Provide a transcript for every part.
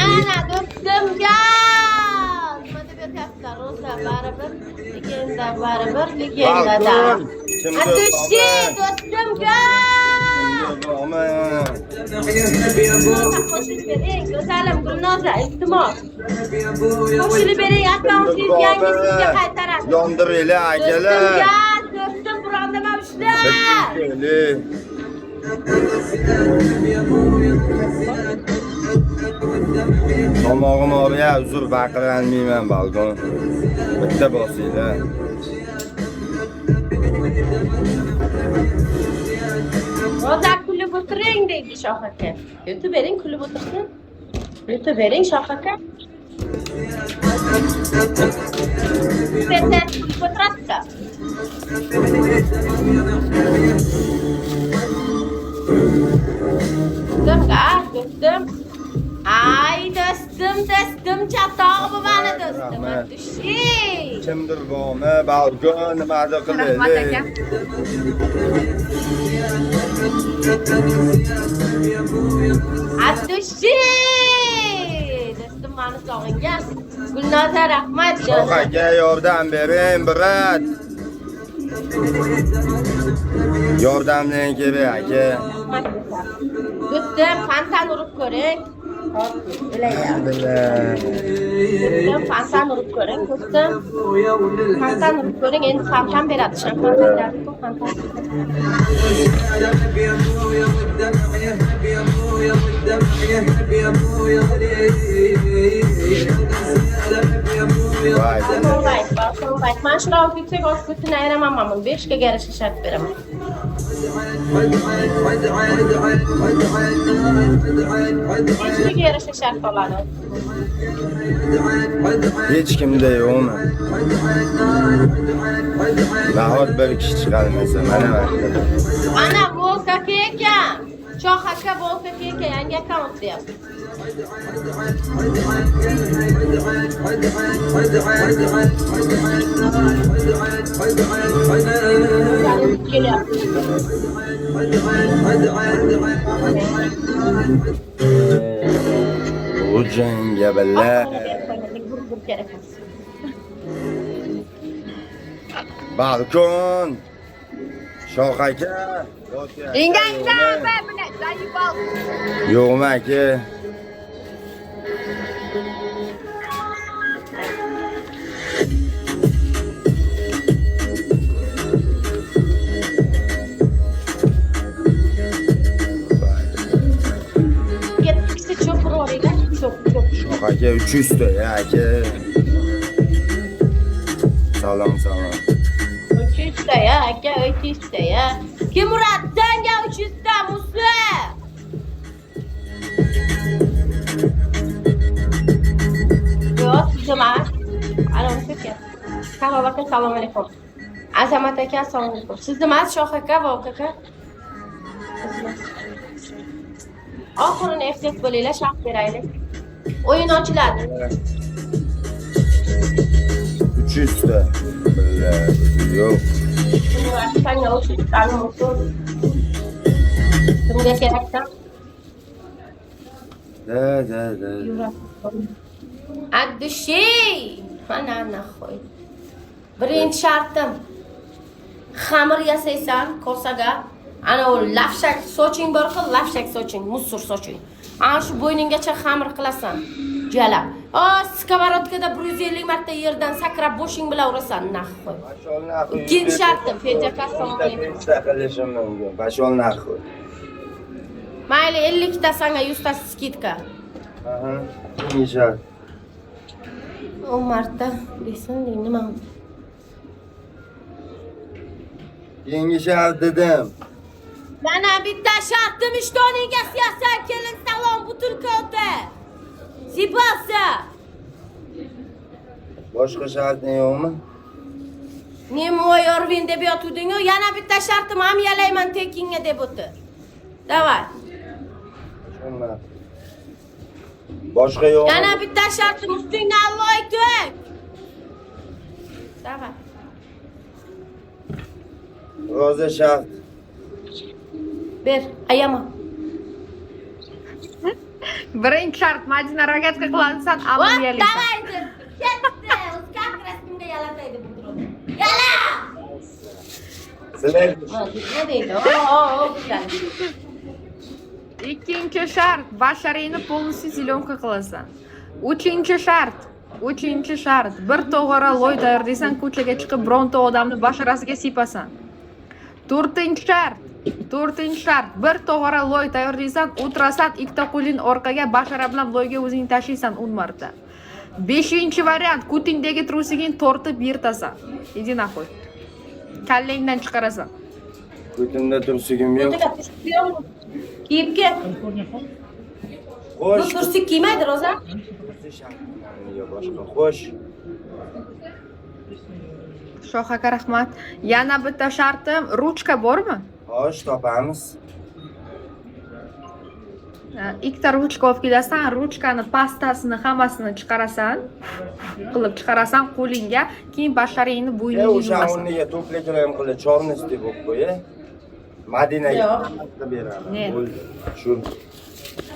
Ana do'stim gel. Nima deb aytyapsan? Roza baribir, legenda baribir, legendada. Atushi do'stim gel. Qo'shilib bering, go'zalim Gulnoza, iltimos. Qo'shilib bering, akkauntingiz yangisiga qaytaradi. Yondiraylik akalar. Do'stim birodama ushla. Tomog'im og'riya, uzr baqirolmayman balkon. Bitta bosinglar. Roza kulib o'tiring deydi Shoh aka. Yutib bering, kulib o'tirsin. Yutib bering Shoh aka. Sen kulib o'tirasiz. Do'stim. Ay do'stim, chatog'i bu meni do'stim. Atushi. Kimdir bormi? Balkon nimadir qilaylik. Atushi. Do'stim meni sog'ingan. Gulnoza rahmat jonim. Shoh aka yordam bering, brat. Yordamlang kerak aka. Do'stim, fantan urib ko'ring. Do'stim, fantan urib ko'ring, do'stim. Fantan urib ko'ring, endi fantan beradi. Shampan beradi-ku, fantan. Balkonbayt. Men shunaqa yuksak oshkutini ayiraman men. 5 ga yarasha shart beraman. Hechga yarasha shart oladi. Hech kimda yo'qmi? Nahot bir kishi chiqarmasa, mana. Ana Volka ekan. Shoh aka Volka ekan, yangi akkaunt deyapti. Bu jangga billah. Balkon. Shoh aka. Ringangdan ben bile zayıf ol. Yo'qmi aka? Gittikçe çok orayla çok. Shoh aka 300 ta ya aka. Salom. 300 ta ya aka, 300 ta ya. Kim Murat'tan ya 300 ta Musa? Yok, cemaat. Aleyküm. Assalomu alaykum. Azamat aka, assalomu alaykum. Siz nimas Shoh aka, Volk aka? Oxirini eftek bo'linglar, shaq beraylik. O'yin ochiladi. 300 ta. Billah, yo'q. Murat'tan ya 300 ta Musa. Kimga keraksan? Da. Addushi. Mana qo'y. Birinchi shartim. Xamir yasaysan, kosaga. Ana o lafshak soching bor xil, lafshak soching, musur soching. Ana shu bo'yninggacha xamir qilasan. Jalab. Skоворodkada 150 marta yerdan sakrab boshing bilan urasan, naqo'y. Ikkinchi shartim, Fedaka so'mlik. Bashol naqo'y. Mayli 50 ta sanga 100 ta skidka. Aha. Ikkinchi shart. 10 marta desin, nima? Yangi shart dedim. Mana bitta shartim ishtoningga siyasa kelin salom butilkota. Sipasa. Boshqa sharting yo'qmi? Nima o'yorvin deb yotuvding-ku, yana bitta shartim ham yalayman tekinga deb o'tir. Davay. Shunday. Boshqa yo'qmi? Yana bitta shartim ustingni Alloh to'k. Davay. Roza shart. Ber, ayama. Birinchi shart Madina rogatka qiladisan, ammo Voy, uyalaysan. davay deb. Ketdi. O'zgan rasmimga yalataydi bu drop. Yala! Sizlar Nima deydi? O, bizlar. Ikkinchi shart bashariyni полностью зеленка qilasan. Uchinchi shart bir to'g'ri loy tayyorlaysan, ko'chaga chiqib bironta odamni basharasiga sipasan. To'rtinchi shart bir to'g'ri loy tayyorlaysan, o'tirasan, ikkita qo'ling orqaga bashara bilan loyga o'zing tashlaysan 10 marta. Beshinchi variant, kutingdagi trusiging tortib yirtasan. Иди нахуй. Kallangdan chiqarasan. ko'timda tursigim yo'q. Kiyib ket. Bu Xo'sh. tursik kiymaydi, Roza. Boshqa xo'sh. Shoh aka rahmat. Yana bitta shartim, ruchka bormi? Xo'sh, topamiz. Ikkita ruchka olib kelasan, ruchkani pastasini hammasini chiqarasan, qilib chiqarasan qo'lingga, keyin bashariyni bo'yniga O'sha yuvasan. o'rniga to'pliklarni qilib chornosti bo'lib qo'y. Madinaga Yo'q. beraman. Ne? Bo'ldi. Shu.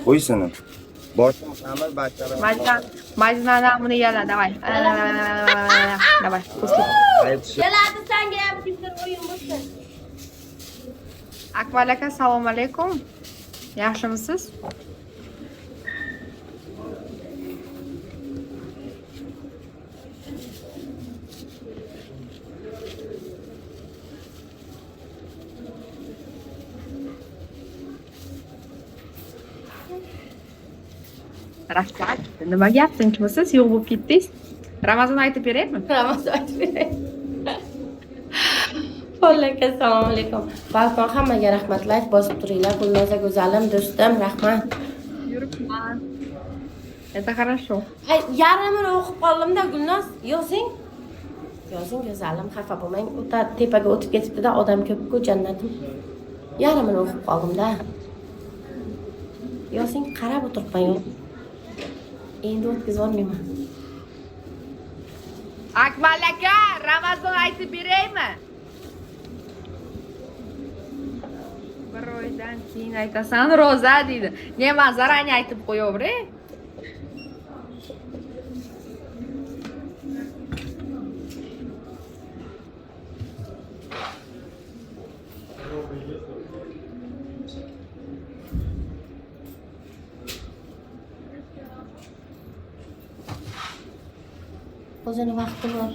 Qo'ysin. Boshim xamir bachara. Madina buni yala, davay. Davay, pustlik. Keladi senga ham kimdir o'yin bo'lsin. Akmal aka, assalomu alaykum. Yaxshimisiz? Rahmat. Nima gap, tinchmisiz? Yo'q bo'lib ketdingiz? Ramazon aytib beraymi? Ramazon aytib beray. Xo'laka, assalomu alaykum. Balkon hammaga rahmatlar, bosib turinglar. Gulnoza go'zalim, do'stim, rahmat. Yuribman. Это хорошо. Ay, yarmini o'qib qoldimda, Gulnoz, yozing. Yozing, go'zalim, xafa bo'lmang. O'ta tepaga o'tib ketibdi-da, odam ko'p-ku, jannatim. Yarmini o'qib qoldim-da. Yozing, qarab o'tiribman. Endi o'tkazib olmayman. Akmal aka, Ramazon aytib beraymi? Bir oydan keyin aytasan, roza deydi. Ne, men zarani aytib qo'yaveray. O'zini vaqti bor.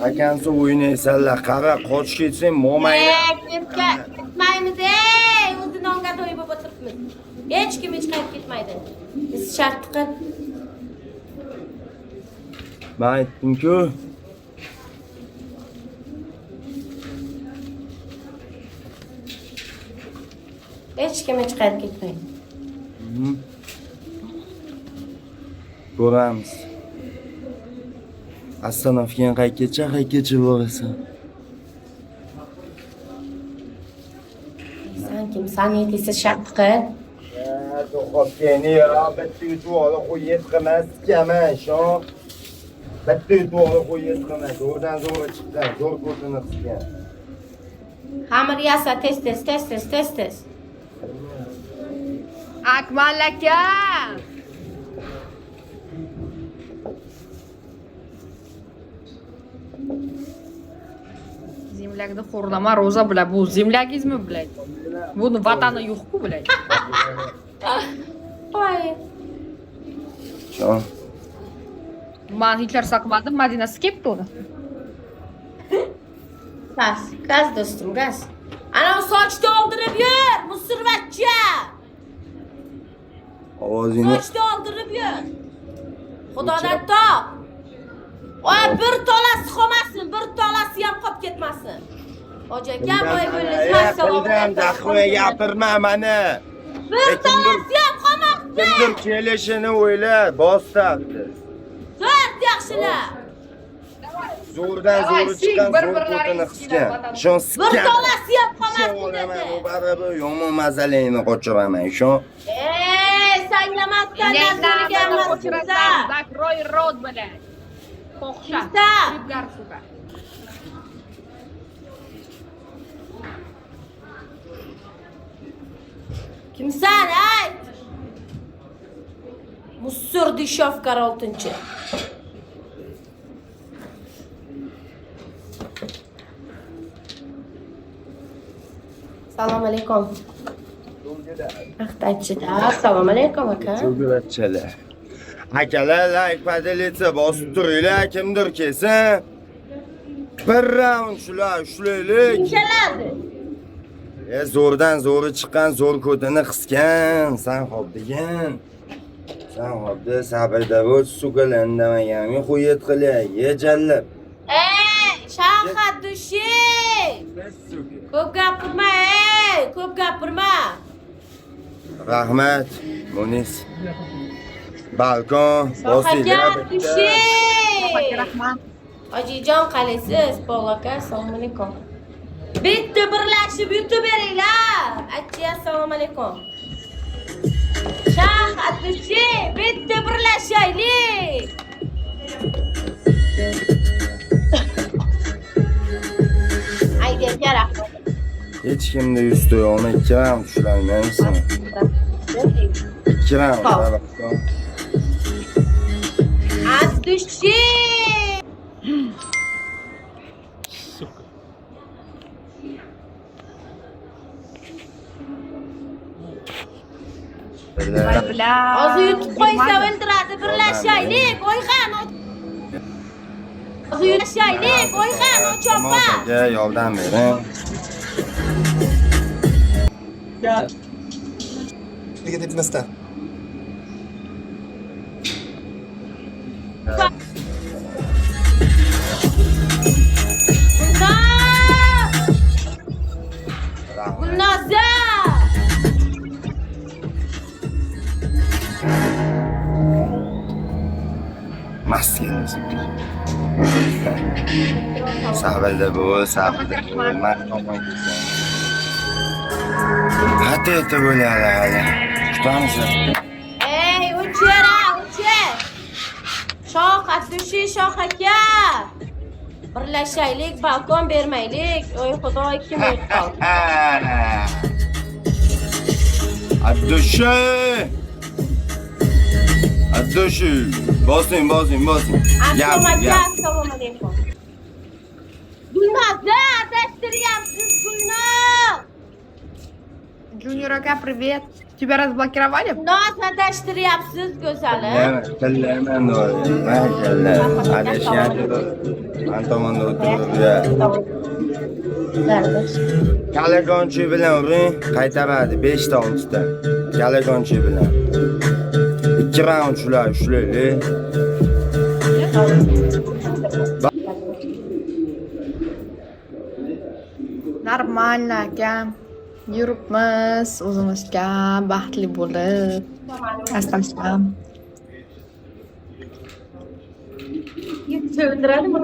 Akansi o'ynaysanlar, qara qoch ketsang, mo'mayla. Ketmaymiz, o'zi nonga to'yib bo'lib o'tiribmiz. Hech kim hech qayerga ketmaydi. Biz shart qil. Men aytdim-ku, Hech kim hech qayerga ketmaydi. ko'ramiz. Astanovga qaytgacha borasan. Sen kimsan, yetisa shart qil. To'xtatgani ya, bitta yutib olib qo'yib qilmasdikman, shu. Bitta yutib olib qo'yib qilmas. Zo'rdan zo'r chiqdi, zo'r ko'zini qisgan. Xamir yasa, tez. Akmal aka. Zemlakni xo'rlama, roza bilan. Bu zemlagizmi, bilan? Buni vatani yo'q-ku, bilan. Voy. Shu. Men hech narsa qilmadim, Madinasi kelibdi uni. Gaz do'stim, gaz. Ana sochni oldirib yur, musurvatchi. Ovozingni Sochni oldirib yur. Xudodan top. Voy, bir tolasi qolmasin, bir tolasi ham qolib ketmasin. Hoji aka, voy bo'lasiz, Bildim, dahvoya gapirma meni. Bir tolasi ham qolmabdi. Kimdir kelishini o'yla, bostabdi. Zo'r yaxshilar. Zo'rdan zo'ri chiqqan zo'r ko'tini qisgan. Shu Bir sikkan. tolasi ham qolmabdi So'raman, dedi. u baribir yomon mazalayni qochiraman, shu. Sanglamasdan Qo'chirasan, zakroy rot bilan. Fohisha. Firibgar suka. Kimsan ayt? Mussur Dishofkar 6-chi. Assalomu alaykum. Axtachida. Assalomu alaykum aka. Cho'g'ratchalar. Akalar, like padalita bosib turinglar, kimdir kelsin. Bir round shular ushlaylik. Kimchalardi? Zo'rdan zo'ri chiqqan zo'r ko'tini qisgan. Sen xo'p degan. Sen xo'pda sabrda bo'l, sukalar indamaganmi qo'yet qilay, ye jallab. Shavkat dushi. Ko'p gapirma, ko'p gapirma. Rahmat, Munis. Balkon, Shavkat dushi. Rahmat. Ojijon qalaysiz? Aka, assalomu alaykum. Bitta birlashib yutib beringlar. Aytchi assalomu alaykum. Shavkat dushi, bitta birlashaylik. Ayga rahmat. hech kimda yuz to'yog'ini 2 round ushlaymansan. 2 round. Balkon. Dushi. Hozir yutib qo'ysa o'ldiradi, birlashaylik, Oyxon. Hozir birlashaylik, Oyxon, cho'pa. Aka yordam bering. Nega debmasdan? Gulnoza. Maskeniz. Sabrda bo'l, sabrda bo'l. Men to'g'ri keldim. Hatta bo'ladi hali. Kutamiz. Uchera, ucher. Shavkat dushi, Shoh aka. Birlashaylik, balkon bermaylik. Oy xudoy, kim o'tdi? Addushi. Addushi. Bosing. Assalomu alaykum. Gulnoza, adashtiryapsiz Gulnoz. Junior aka, привет. Тебя разблокировали? Gulnoz, adashtiryapsiz go'zalim. Tillayman do'g'ri. Maşallah. Adashgancha men tomonda o'tiribdi. Kalagonchi bilan uring, qaytaradi 5 ta 6 ta. Kalagonchi bilan. 2 round ushlaylik. Нормально aka. Yuribmiz o'zimizga baxtli bo'lib. Astamsam. O'ldiradimi?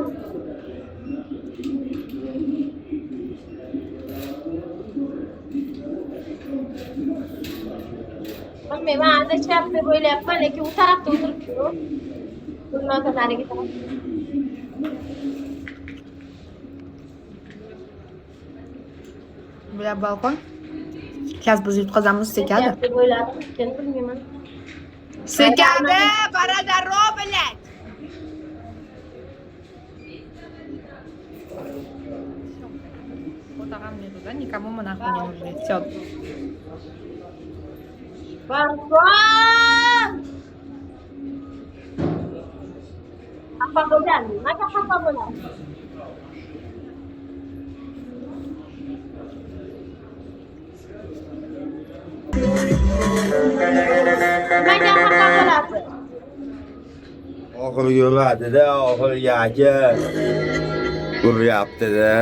Bilmayman, adashyapti deb o'ylayapman, lekin u tarafda o'tiribdi. Gulnoza narigi taraf. Bu yer balkon. Сейчас biz yutqazamiz sekadi. Deb o'yladim, lekin bilmayman. Sekadi, baradaro, блядь. Вот ага мне туда, никому мы нахуй не нужны. Все. Balkon! Apa bo'ladi? Nima xafa bo'ladi? Nimaga xafa bo'ladi? Oxirgi yo'ladida, oxirgi aka. Uryapti-da.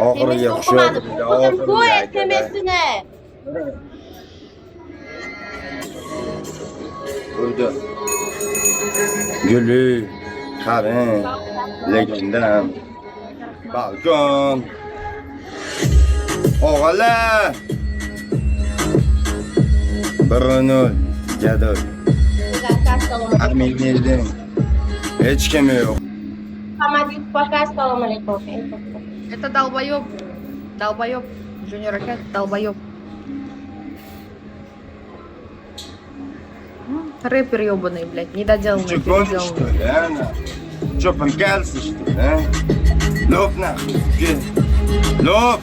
Oxirgi xushyo'qdi. Qo'y SMS'ini. Uyda. Guli, qarin, legendam. Balkon. O'g'alar. 1-0 jadol. Amin eldin. Hech kim yo'q. Hamad poka, assalomu alaykum. Это долбоёб. Долбоёб. Junior aka, долбоёб. Рэпер ёбаный, блядь, недоделанный, Чего что переделанный. ли, а? Чё, помкался, что ли, а? Лоп нахуй, ге. Лоп!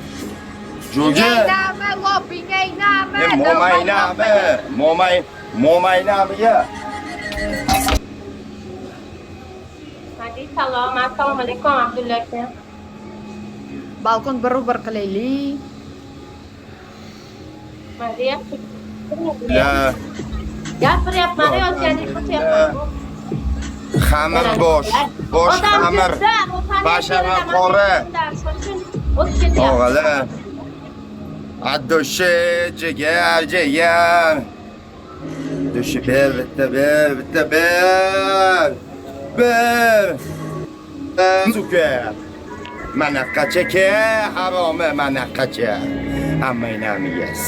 Джуге! Момайнаме, я. Hadi salom, assalomu alaykum Abdulla aka. Balkon bir qilaylik. Mariya. Ya, Gapiryapman, yo'lchilik qilyapman. xamir bosh xamir. Bashara qora. O'tib ketyapti. Og'alar. Adoshi, jigar. Doshi ber, bitta ber. Zuker. Manaqacha ke, harome manaqacha. Hammaynami yes.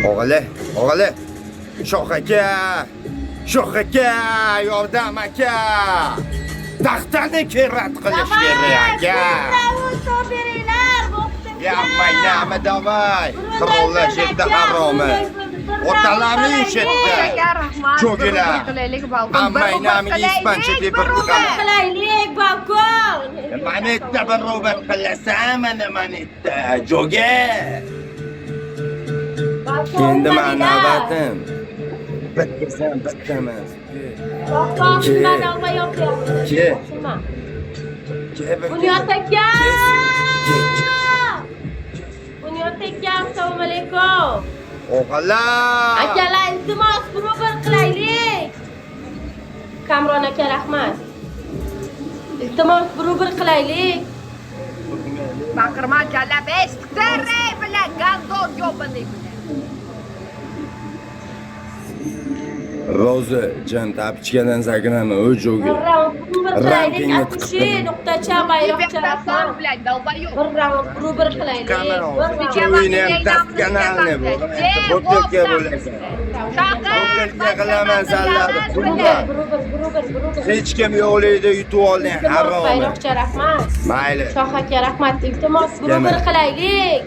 Og'alar. Shoh aka, yordam aka. Taxtani kerat qilish kerak aka. Yapmaynami davay. Qirollar yerda harome. Otalarni yushatdi. Aka, rahmat. Cho'gilar. Bir qilaylik balkon. Hammaynami ispancha deb bir Qilaylik balkon. Manitta bir ro'bar qilasan, manitta. Jo'ga. Endi men navbatim. Bittasan, bittamas. Boshimdan olma yo'qyapti. Ke. Bunyod aka. Bunyod aka, assalomu alaykum. O'g'lar. Akalar, iltimos, bir qilaylik. Kamron aka, rahmat. Iltimos, bir qilaylik. Baqirma kalla bestirey bilan gandon yo'baning bilan. Roza, jan tapichkadan sakrama, o jo'ga. Bir qilaylik, akushi, nuqtacha, bayroqcha, rahmat. bilan dalbayoq. Bir qilaylik. Uyni ham taskanalni bu. Bo'tga bo'lasan. Bo'tga qilaman sanlarni. Hech kim yo'qligida yutib olding, harom. Bayroqcha, rahmat. Mayli. Shoh aka, rahmat. Iltimos, bir qilaylik.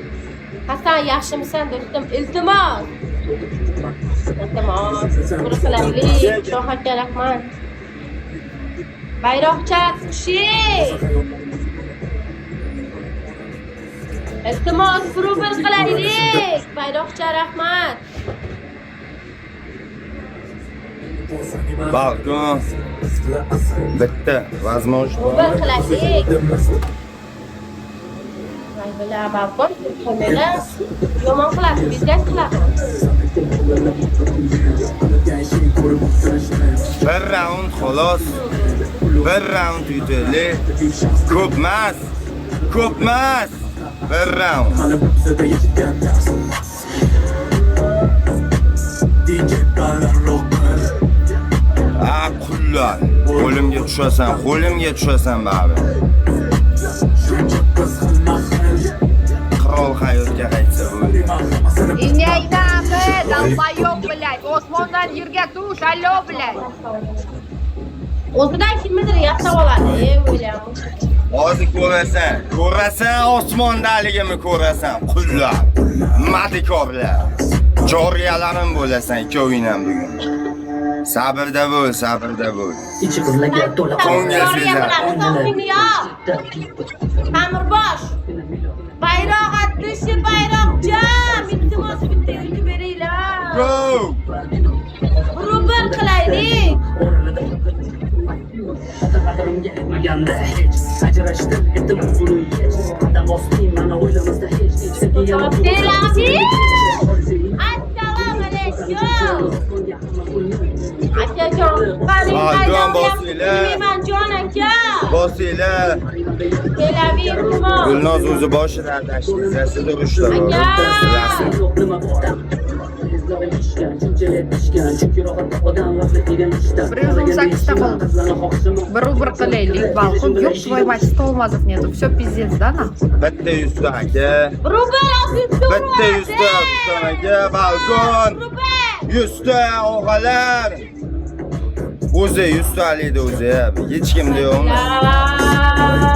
Hasan, yaxshimisan do'stim? Iltimos. Bir qilaylik. Shoh aka, rahmat. Bayroqcha, kushi. Iltimos, bir qilaylik. Bayroqcha, rahmat. Balkon. Bitta, возможно. Bir qilaylik. Voy bila, balkon qilmaylar. Yomon qiladi, bizga qiladi. Bir raund xolos. Bir raund yutaylik. Ko'pmas. Bir raund. Qullar. Qo'limga tushasan, babi. Qirol hayotga qaytsa bo'ldi. Inyaynami, dalbayoq bilan. Osmondan yerga tush, allo bilan. O'zidan kimnidir yasab oladi, o'ylayapman. Hozir ko'rasan, osmondaligimni ko'rasan, qullar. Madikorlar. Joriyalarim bo'lasan, ikkovingam bugun. Sabrda bo'l. İçi kızlarga to'la Ko'ngil sezar. Tamirbosh. Bayroq atlishi, bayroqcha. Iltimos, bitta yutib beringlar. Go! Bir qilaylik. qadrimga yetmaganda hech ajrashdim etim uni hech qadam bosdim mana o'ylamizda hech Abdulaziz. Assalomu alaykum. Akajon, Jon bosinglar. Men jon aka. Bosinglar. Kelavering. Gulnoz o'zi boshida adashdi. Siz urushlar. Bir qilaylik. Balkon yo'q, своевать Столмазов нету. Все пиздец, да, нахуй? Bitta 100 aka. Bitta 100 aka. Balkon. 100 og'alar. O'zi 100 alaydi o'zi. Hech kimda yo'qmi?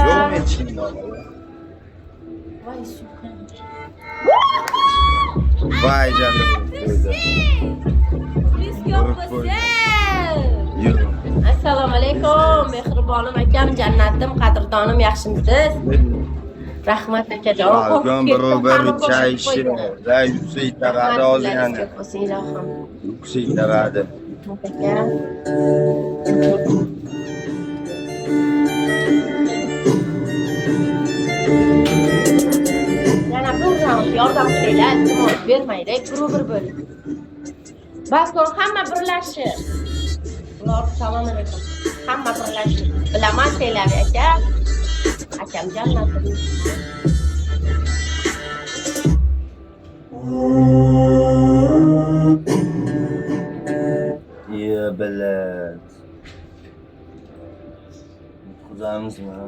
Yo'q hech kimda. Voy sukan. Vay canım. qo'ydi. Yo'q bo'lsa. Yo'q. Assalomu alaykum, mehribonim akam, jannatim, qadrdonim, yaxshimisiz? Rahmat akajon. Balkon barobar chay ishini. La yuksak taradi ozgina. Bo'lsin ilohim. Yuksak taradi. Akam. Yana bir round yordam qilinglar, iltimos bermaydi, bir bo'ling. Balkon hamma birlashib. Assalomu alaykum. Hamma birlashib. Bilaman Selavi aka. Akam jannatim. Ya bilat. Kuzamizmi?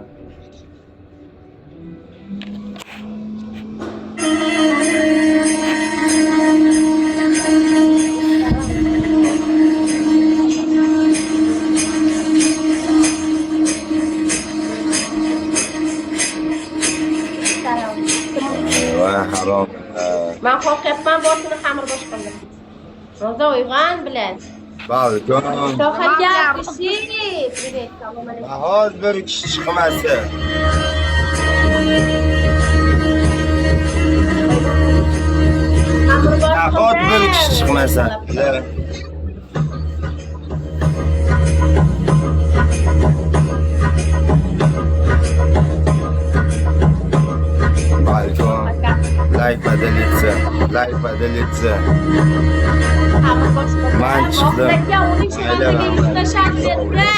Voy harom. Men qo'rqyapman, boshini xamir bosh qildim. Roza uyg'on bilan. Balkon. Sohaga kishi. Привет, assalomu alaykum. Mahoz bir kishi chiqmasa. Xamir bosh Mahoz bir kishi chiqmasa. Balkon. Like поделиться. Like поделиться. Xamir bosh qildim. Man chiqdim. O'xtaka uning shunaqaga yuzlashar berdi.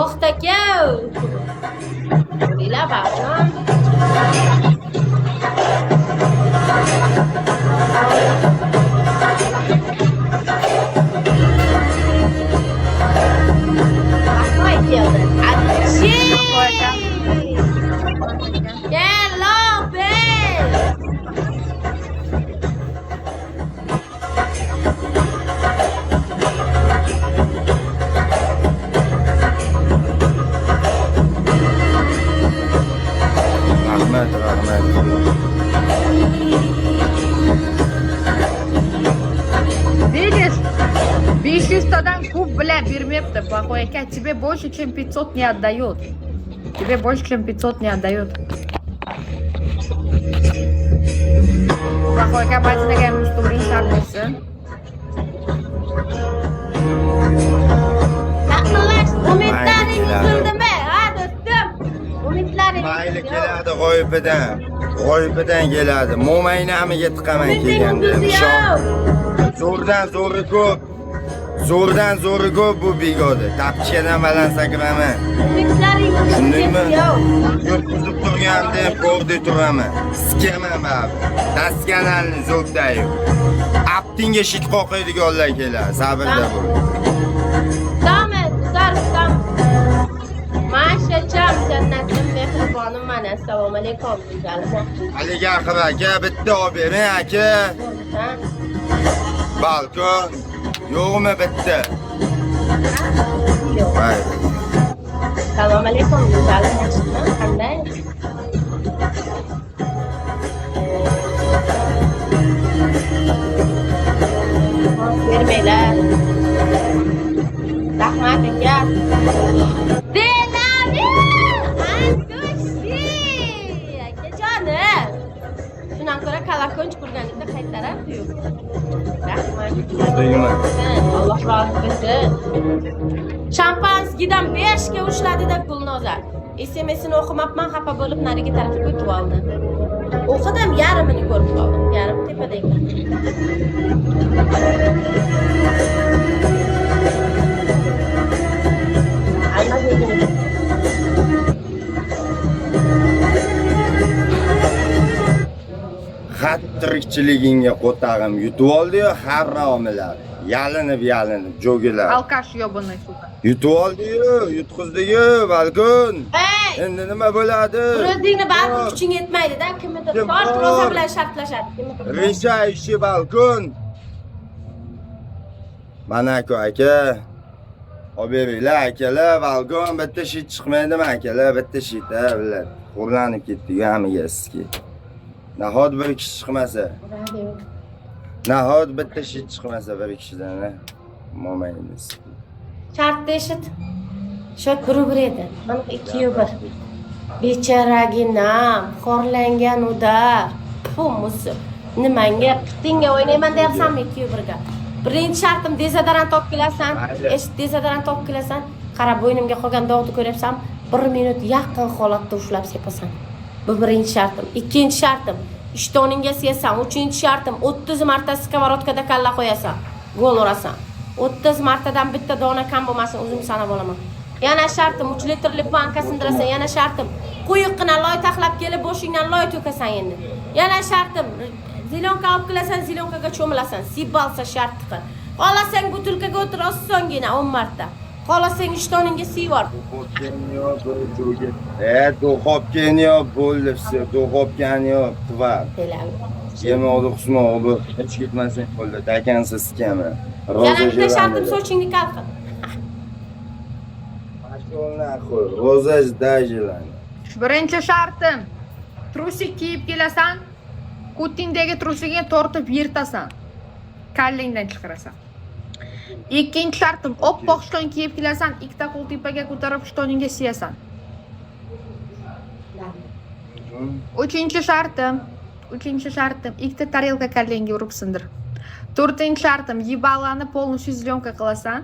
O'xtaka. Bila ba'zan. Rahmat keldi. Achi. Hello, babe. Rahmat. Видишь? 500 тадан куб, бля, бермепты. Плохой aka, тебе больше, чем 500 не отдает. Тебе больше, чем 500 не отдает. Плохой aka, baytinaga mustaqil shart bersin. Yaqinlash, umidlaring uzildimi? Ha, do'stim. Umidlaring. Mayli keladi g'oyibidan keladi. Mo'maynamiga tiqaman kelganda. Zo'rdan zo'ri ko'p bu begoda. Tapchikadan baland sakraman. Umidlaring Shundaymi? uzildimi? Yurtqizib turganda ko'rda turaman. Sikaman bab. Daskanalni zo'rdayu. Aptinga shit qoqiydiganlar keladi. Sabrda bo'l. Damet, uzarsan. Mashacham, jannatim, mehribonim mana. Assalomu alaykum, go'zalim. Haligi aqib aka bitta olib bering aka. Balkon. Yo'qmi bitta? Yo'q. Voy. Assalomu alaykum, go'zalim. Yaxshimi? Qanday? Bermanglar. Rahmat aka. Delavi! Andushi! Akajonim. Shundan ko'ra kalakonch qurganingda qaytaradi-yu. Rahmat. Duyma. Alloh rozi bo'lsin. Shampanskidan 5 ga ushladi-da Gulnozar. SMS-ini o'qimabman, xafa bo'lib nariga tarafga o'tib oldi. O'qidim, yarmini ko'rib qoldim. Yarim tepada ekan. Xattirikchiligingga qo'tag'im yutib oldi-yu, harromilar. Yalinib jo'gilar. Alkash yo'bunay suka. Yutib oldi-yu, yutqizdi-yu, balkon. Hey! Endi nima bo'ladi? O'zingni baribir kuching yetmaydi-da, kimnidir tosh roza bilan shartlashadi. Reja ishi balkon. Mana-ku aka. Olib beringlar akalar, balkon bitta shit chiqmaydimi akalar, bitta shit ha, bilan. Qo'rlanib ketdi-yu hamiga sizga. Nahot bir kishi chiqmasa. Nahot bitta shit chiqmasa bir kishidan, mo'mayimiz. Shartni eshit. Shot bir edi. Mana 2-1. Bechoraginam, xorlangan udar. Pumusi. Nimanga pitingga o'ynayman deyapsanmi 2-1 ga? Birinchi shartim dezodoran topib kelasan. Eshit, dezodoran topib kelasan. Qara, bo'ynimga qolgan dog'ni ko'ryapsanmi? 1 minut yaqin holatda ushlab sepasan. Bu birinchi shartim. Ikkinchi shartim, ishtoningga seyasan. Uchinchi shartim, 30 marta skоворodkada kalla qo'yasan. Gol urasan. 30 martadan bitta dona kam bo'lmasin, o'zim sanab olaman. Yana shartim, 3 litrlik banka sindirasan. Yana shartim, quyuqqina loy taxlab kelib boshingdan loy to'kasan endi. Yana shartim, zilonka olib kelasan, zilonkaga cho'milasan. Sibalsa sharti qil. Xohlasang butilkaga o'tir osongina 10 marta. Xohlasang ishtoningga sivor. Duxovkani yop, bo'ldi, все, duxovkani yop, tvar. Yemoqni qusmoq bu. Hech ketmasang bo'ldi, dakansiz skama. Yana bitta shartim, sochingni kal qil. Mashg'ulna qo'y, rozaj dajilani. Birinchi shartim, trusik kiyib kelasan, Putin'dagi trusigini tortib yirtasan. Kallingdan chiqarasan. Ikkinchi shartim, oppoq shton kiyib kelasan, ikkita qo'l tepaga ko'tarib shtoningga siyasan. Uchinchi shartim, ikkita tarelka kallingga urib sindir. To'rtinchi shartim, yibalani полностью zlyonka qilasan.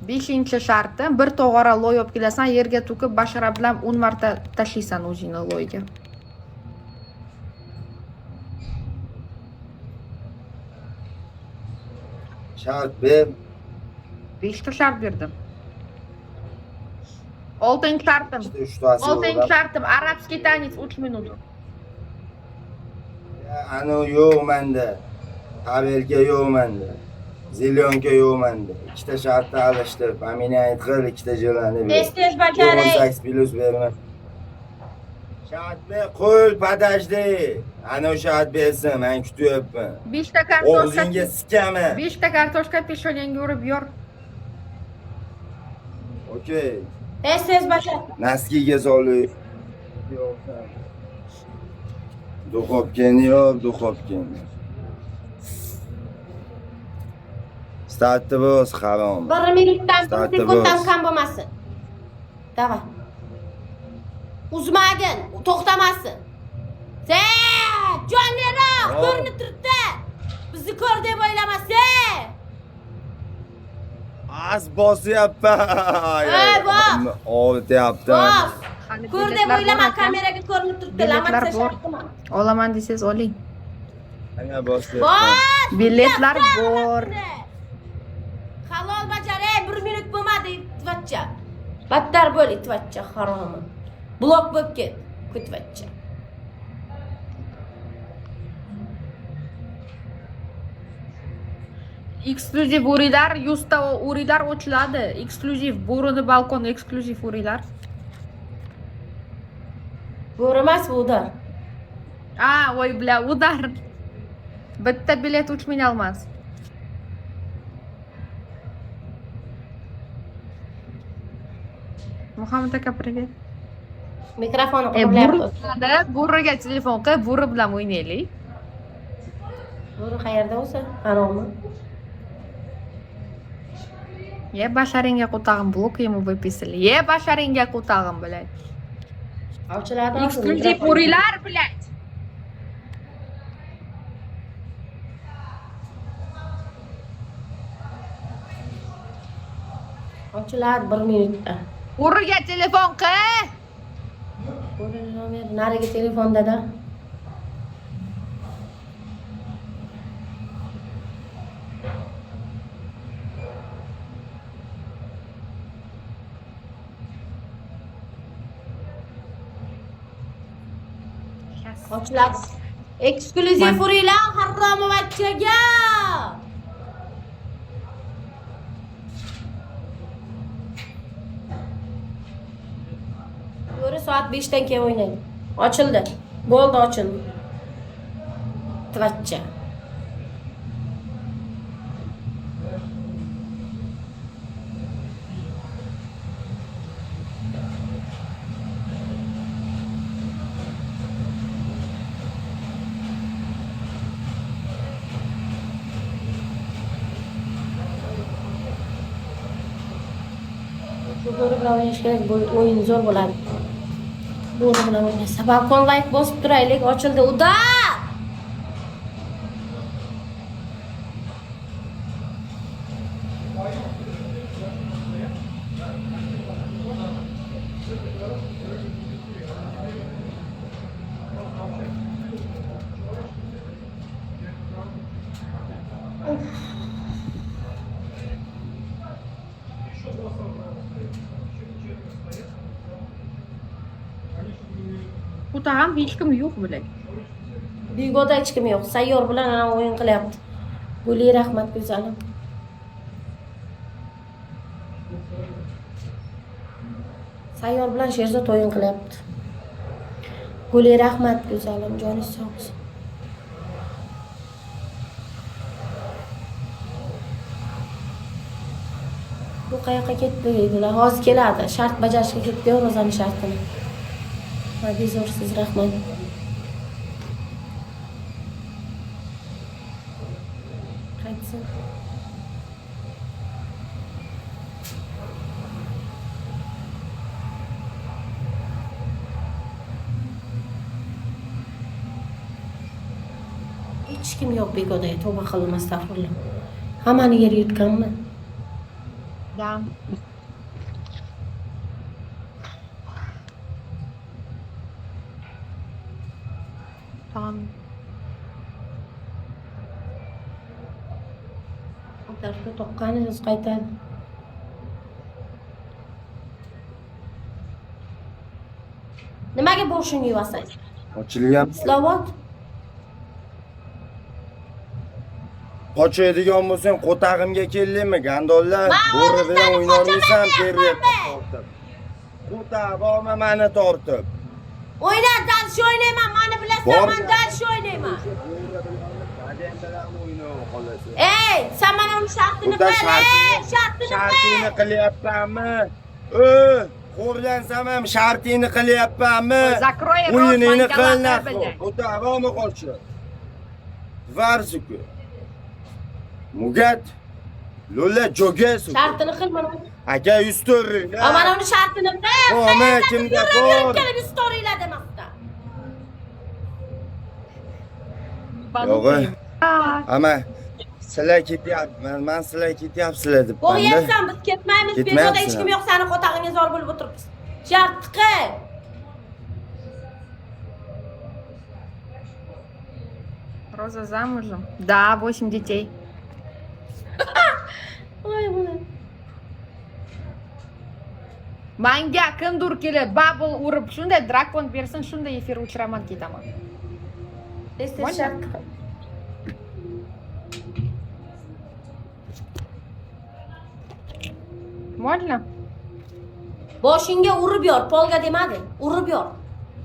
Beshinchi shartim, bir tog'ora loy olib kelasan, yerga to'kib bashara bilan 10 marta tashlaysan o'zingni loyga. Shart ber. 5 ta shart berdim. 6-chi shartim. 6-chi shartim, arabskiy tanец 3 minut. Ano yo'q menda. Tabelga yo'q menda. Zilyonka yo'q menda. Ikkita shartni alishtirib, amina aytqil, ikkita jo'lani ber. Tez bajaray. 18 plus berma. Shartni qo'l, подожди. Ana shart bersin, men kutyapman. 5 ta kartoshka. O'zingga sikama. 5 ta kartoshka peshonangga urib yor. Okey. Tez bajar. Naskiga solib. Duxovkani yop, duxovkani. Startni bo'z, harom. 1 minutdan sekunddan kam bo'lmasin. Davay. Uzmagin, to'xtamasin. Jonliroq, ko'rinib turibdi. Bizni ko'r deb o'ylamasin. Az bosyapman. bos. Oltyapman. Ko'r deb o'ylama, kameraga ko'rinib turibdi. Biletlar bor. Olaman desangiz oling. Ana bosyapman. Bos. Biletlar bor. Halol bajaray, 1 minut bo'lmadi, itvachcha. Battar bo'l, itvachcha, haromi. Blok bo'lib ket, itvachcha. Eksklyuziv urilar, 100 ta urilar ochiladi. Eksklyuziv bo'rini balkon eksklyuziv urilar. Bo'ri emas, bu udar. Voy bla, udar. Bitta bilet 3 ming olmas. Muhammad aka, привет. Mikrofonni qo'yib. Bo'riga telefon qil, bo'ri bilan o'ynaylik. Bo'ri qayerda o'zi? Haromi? Ye basharingga qo'tag'im blok ему выписали. Ye basharingga qo'tag'im, блядь. Ochiladi. Eksklyuziv urilar, блядь. Ochiladi 1 minutda. Bo'riga telefon qil. Bo'ri nomer nariga telefondada. Ochiladi. Eksklyuziv urilar Harromovachchaga. Bo'ri soat 5 dan keyin o'ynaydi. Ochildi. Bo'ldi, ochildi. Tvachcha. Bo'ri bilan o'ynash kerak, bu o'yin zo'r bo'ladi. Bo'ri bilan o'ynasa. Balkon like bosib turaylik, ochildi. Uda! Bu tag'am hech kim yo'q bo'lak. Bigoda hech kim yo'q. Sayyor bilan ana o'yin qilyapti. Guli rahmat go'zalim. Sayyor bilan Sherzod o'yin qilyapti. Guli rahmat go'zalim, joningiz sog' bo'lsin. Bu qayoqqa ketdi deydilar. Hozir keladi. Shart bajarishga ketdi, Ro'zani shartini. Ma'zursiz, rahmat. Qaytsin. Hech kim yo'q begoda, tavba qildim, astag'firullah. Hammani yer yutganmi? Dam. Tamam. Tarafga toqqani o'zi qaytadi. Nimaga boshingni yuvasan? Ochilgan. Slovot. Qochadigan bo'lsang, qo'tag'imga keldingmi, gandollar? Bo'ri bilan o'ynolmaysan, terror tortib. Qo'tag bormi meni tortib? O'yna, darsh o'ynayman, meni bilasan, men darsh o'ynayman. Ey, sen mana uni shartini qil, Shartini qilyapsanmi? Xo'rlansam ham shartini qilyapsanmi? Zakroy O'yiningni qil naqo. Qo'tag bormi qochi? Varsiku. Mugat. Lola jo'gas. shartini qil mana. Aka 100 to'ring. Mana uni shartini qil. Bormi, kimda bor? Kelib 100 to'ringlar demoqda. Yo'q. Ama sizlar ketyapman, men sizlar ketyapsizlar deb. Bo'yapsan, biz ketmaymiz. Begoda hech kim yo'q, seni qo'tag'ingga zor bo'lib o'tiribmiz. Shart qil. Роза замужем? Да, 8 детей. Voy buni. Manga kimdir kelib, bubble urib, shunday drakon bersin, shunday efir o'chiraman ketaman. Tez shart qil. Можно? Boshingga urib yor, polga demadi. Urib yor.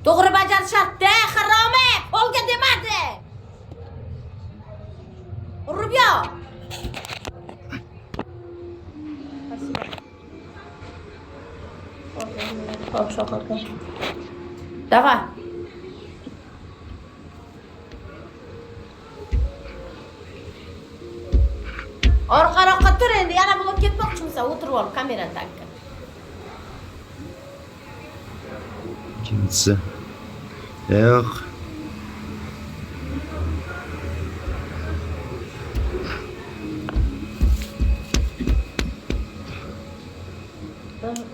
To'g'ri bajarish shart-da, haromi, polga demadi. Urib yor. Hop, shoqarqa. Давай. Orqaroqqa tur endi, yana bo'lib ketmoqchimisan? O'tirib ol kamera takka. Kimsi? Yo'q.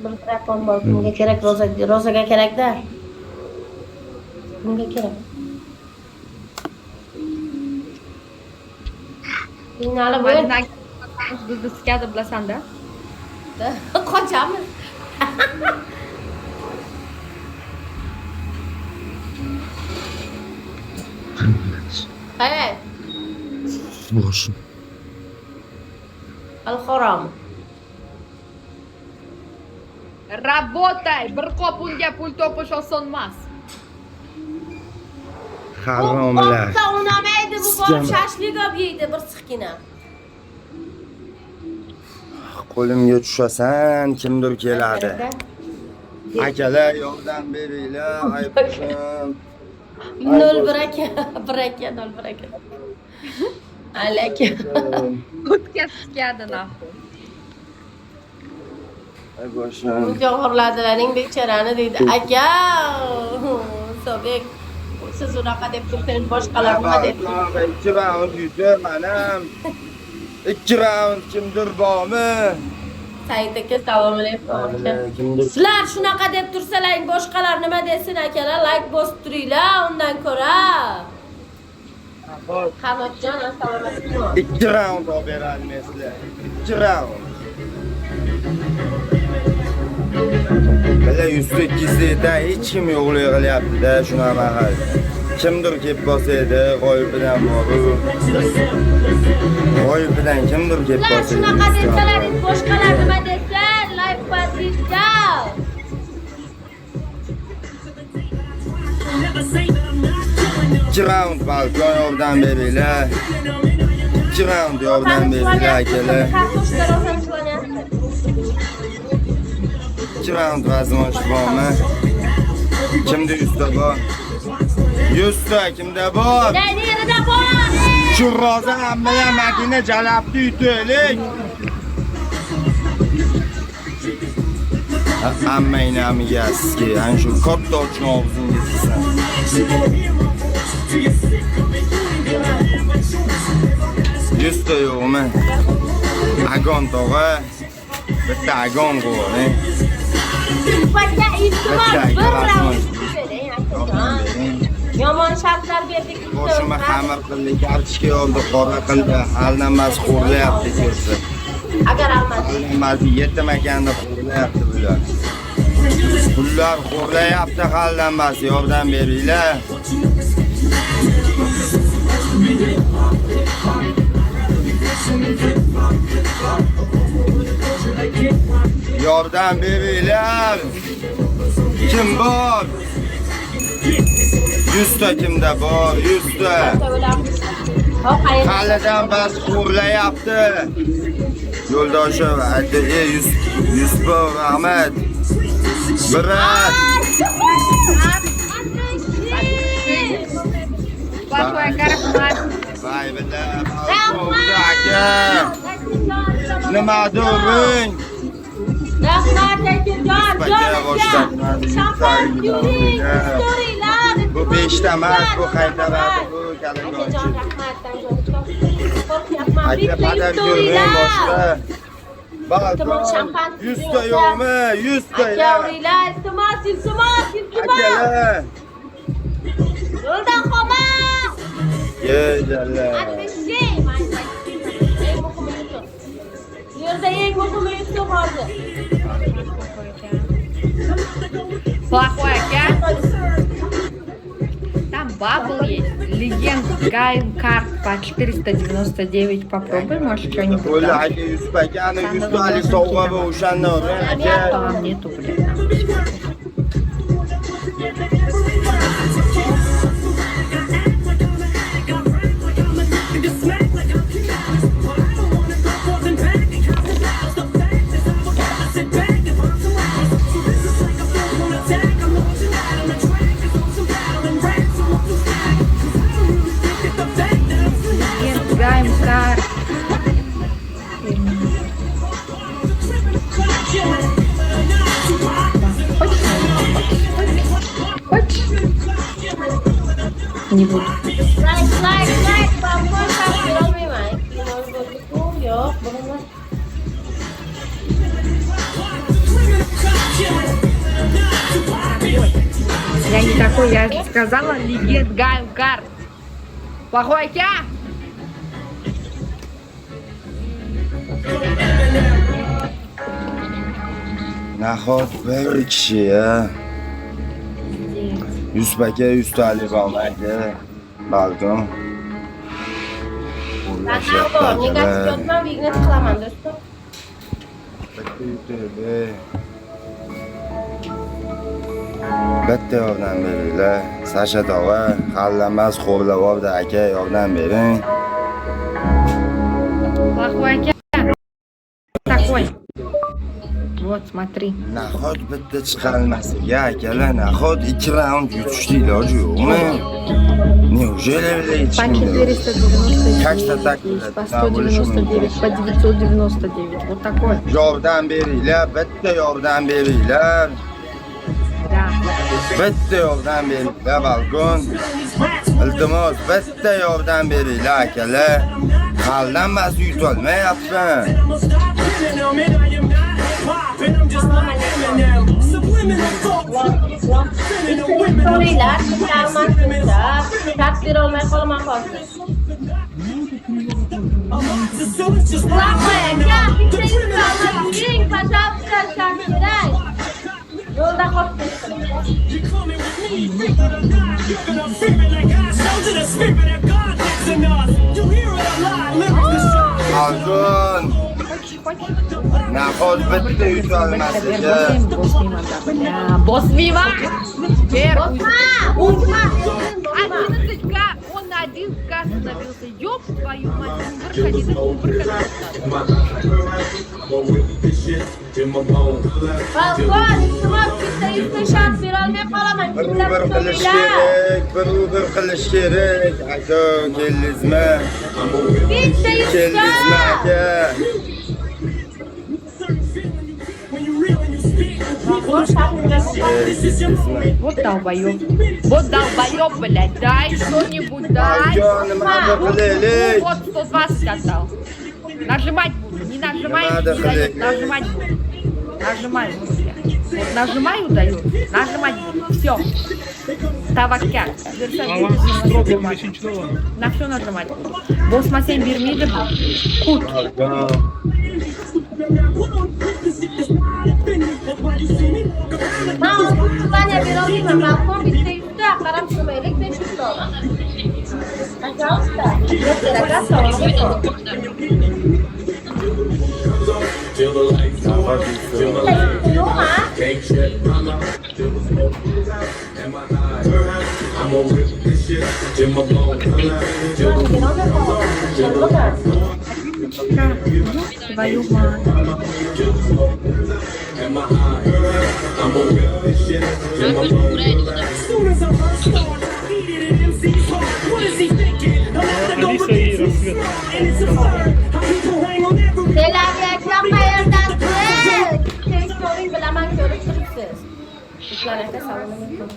Bir telefon bor, kimga kerak? Rozaga kerak-da. Kimga kerak? Qiynalib o'yin. Bizni sikadi bilasan-da. Qochamiz. Hey, Boshim. al-Harom. Работай, bir qop unga pul topish oson emas. Haromlar. Qopsa unamaydi, bu borib shashlik olib yeydi bir siqkina. Qo'limga tushasan, kimdir keladi. Akalar yordam beringlar, aytdim. Nol biraka, nol biraka. Alaka. O'tkaz sikadi nahvu. boshim. Buncha xo'rladilaring bechorani deydi. Aka, Sobek, siz unaqa deb tursangiz boshqalar nima deb? 2 raund yutib, manam. 2 raund kimdir bormi? Said aka, salom alaykum. Kimdir? Sizlar shunaqa deb tursalaring, boshqalar nima desin akalar? Like bosib turinglar undan ko'ra. Qamoqjon, assalomu alaykum. 2 raund olib beralmaysizlar. 2 raund. Bala 108 da hech kim yo'qlik qilyapti-da, shunaqa hal. Kimdir kelib bosaydi, g'oyibidan boru. G'oyibidan kimdir kelib Sizlar bosaydi. shunaqa desalaring, boshqalar nima desa, like bosinglar. İki round balkon yordam beringlar. 2 round yordam beringlar akalar. Kartoshka rozalashvanyapti. 2 round vazn oshib bormi? Kimda 100 ta bor? 100 ta kimda bor? Nerede bor? Shu roza hammalar makina jalabni yutaylik. Hammangni amiga sizga ana shu katta ochni og'zingizga. 100 ta yo'qmi? Agon tog'a. Bitta agon qo'y. Bitta iltimos, bir round bering akajon. Yomon shartlar berdik. Boshimga xamir qildi, kartoshka oldi, qora qildi. Alnamasi xo'rlayapti ko'rsa. Agar almadi. Alnamasi yetim ekanda xo'rlayapti bular. Pullar xo'rlayapti, alnamasi yordam beringlar. Yordam beringlar. Kim bor? 100 ta kimda bor? 100 ta. Halidan bas xo'rlayapti. Yo'ldoshim aytdi, 100 bor Ahmad. Birat. Плохой карман. Vay bitta. Aka. Nima do'ring? Rahmat akajon, Shampan yuring, storylar. Bu 5 ta emas, bu qaytaradi bu kalonchi. Akajon, rahmatdan qo'rqyapman. Aka padar ko'ring boshqa. Iltimos, shampan 100 ta yo'qmi? 100 ta. Aka uringlar, iltimos. Akalar. Yo'ldan qolma. Yejalla. Atmishshay, eng muhimi Yusuf. Bu yerda eng muhimi Yusuf hozir. Плохой aka. Там бабл есть. Легенд Гайм карт по 499. Попробуй, может, что-нибудь Qo'ylar там. aka 100 pakani 100 talik sovg'a va o'shanda aka. Там нету, блядь. Легенд Гайм карт. Хочешь? Не буду. Like, bamboo shop berolmayman. Yo'q, bo'lmaz. Я не такой, я же сказала легенд Гайм карт. Плохой aka. Nahot bir kishi ya. 100 paka 100 talik olmaydi. Balkon. Nega yozmam, ignet qilaman do'stim. Bitta yordam beringlar. Sasha tog'a, xallamas xo'rlab oldi aka, yordam bering. Плохой aka. Такой. Вот, смотри. Nahot bitta chiqarolmasiga akalar, nahot 2 raund yutishni iloji yo'qmi? Неужели, блядь, По чем? 499, Как-то так, по да, 199, по 999. Вот такой. Yordam beringlar, bitta yordam beringlar. Да. Bitta yordam beringlar, balkon. Iltimos, bitta yordam beringlar, akalar. Qaldan bas yutolmayapman. So'raylar, chiqarmasinda, shart berolmay qolaman hozir. Quloq qo'ying, bitta yuzta olib yuring, пожалуйста, shart kerak. Yo'lda qolib Balkon. Nahot bitta yutolmasligi. Босс-вива! Теперь Bosma! 11К, он на 1К остановился. Ёб твою мать, он выходит. Balkon, iltimos, bitta yuzta shart berolmay qolaman. Bir qilish kerak, bir qilish kerak. Aka, keldingizmi? Bitta Keldingizmi, yuzta! aka? Balkon, shart berolmay Вот долбоёб. Вот долбоёб, блядь. Дай что-нибудь, дай. Balkon, nima qilaylik? Вот 120 отдал. Нажимать буду. Не нажимай, Надо не дает. хлеб. Нажимать буду. Нажимаю, вот, блядь. Вот нажимаю, дает. Нажимать буду. Все. Tavakkal. На все нажимать буду. Босмасен бермейді бұл. Кут. Ben Almanya bir alayım mı? Balkon bitti yüzde karam şumaylık 500 dolar. Пожалуйста. Yok ha? Твою мать. Selamiyet yapmayırdan siz. Teystorin bilaman görüp durupsiz. Ruslanaka selamun aleyküm.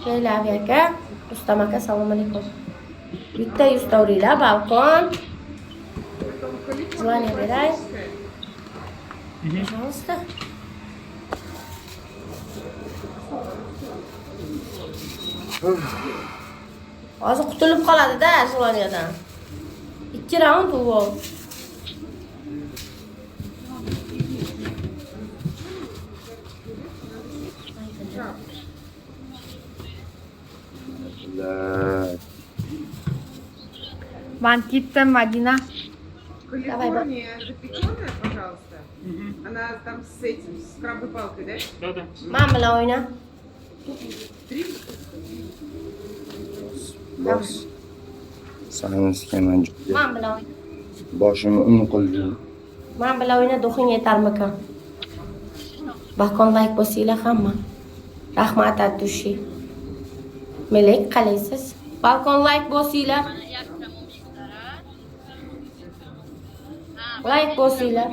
Selamiyet Rustamaka selamun aleyküm. Bitta 100 dolarıyla balkon. Звание beray. Пожалуйста. Hozir qutulib qoladi-da Zuloniyadan. 2 raund u. Ван кетtim, Madina. Калифорния запеченная, пожалуйста. Она там с этим, с крабовой палкой, да? Да-да. Men bilan o'yna. Bosh. Sanaskeman juda. Men bilan o'yna. Boshimni un qildi. Men bilan o'yna, duxing yetarmikan? Balkon like bosinglar hamma. Rahmat Atushi. Melek qalaysiz? Balkon like bosinglar. Like bosinglar.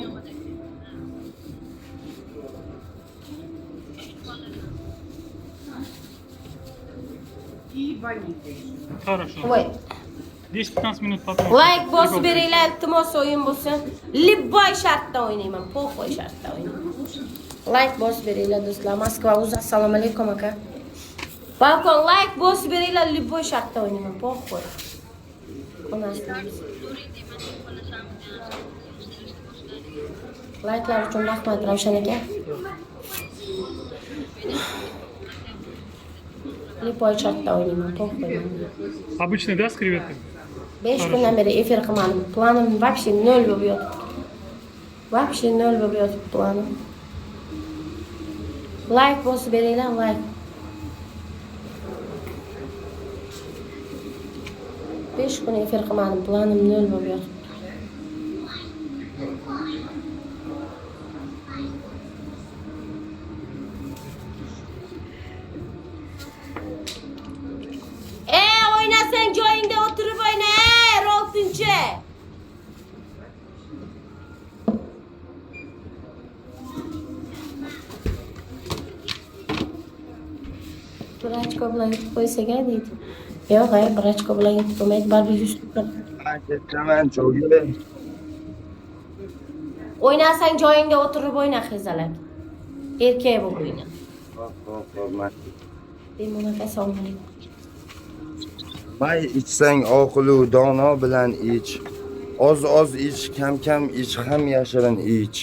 И ванилька. Хорошо. Voy. 10-15 minut потом. Like bosib beringlar, iltimos o'yin bo'lsin. Libboy shartda o'ynayman, po'xo'y shartda o'ynayman. Like bosib beringlar do'stlar. Moskva o'z assalomu alaykum aka. Balkon like bosib beringlar, libboy shartda o'ynayman, po'xo'y. Like'lar uchun rahmat Ravshan aka. Libboy shartda o'ynayman, po'xo'y. Обычный, да, с креветками? 5 kundan beri efir qilmadim. Planim вообще 0 bo'lib yotibdi. Вообще 0 bo'lib yotibdi planim. Like bosib beringlar, like. 5 kun efir qilmadim. Planim 0 bo'lib yotibdi. O'ynasa ochko bilan yutib qo'ysak-a deydi. Yo'q, bir ochko bilan yutib qo'ymaydi, baribir 100 turadi. Ketaman cho'g'ga. O'ynasang joyingda o'tirib o'yna qizalak. Erkak bo'lib o'yna. Hop. Bemalol assalomu alaykum. May ichsang oqilu dono bilan ich. Oz ich, kam ich, ham yashirin ich.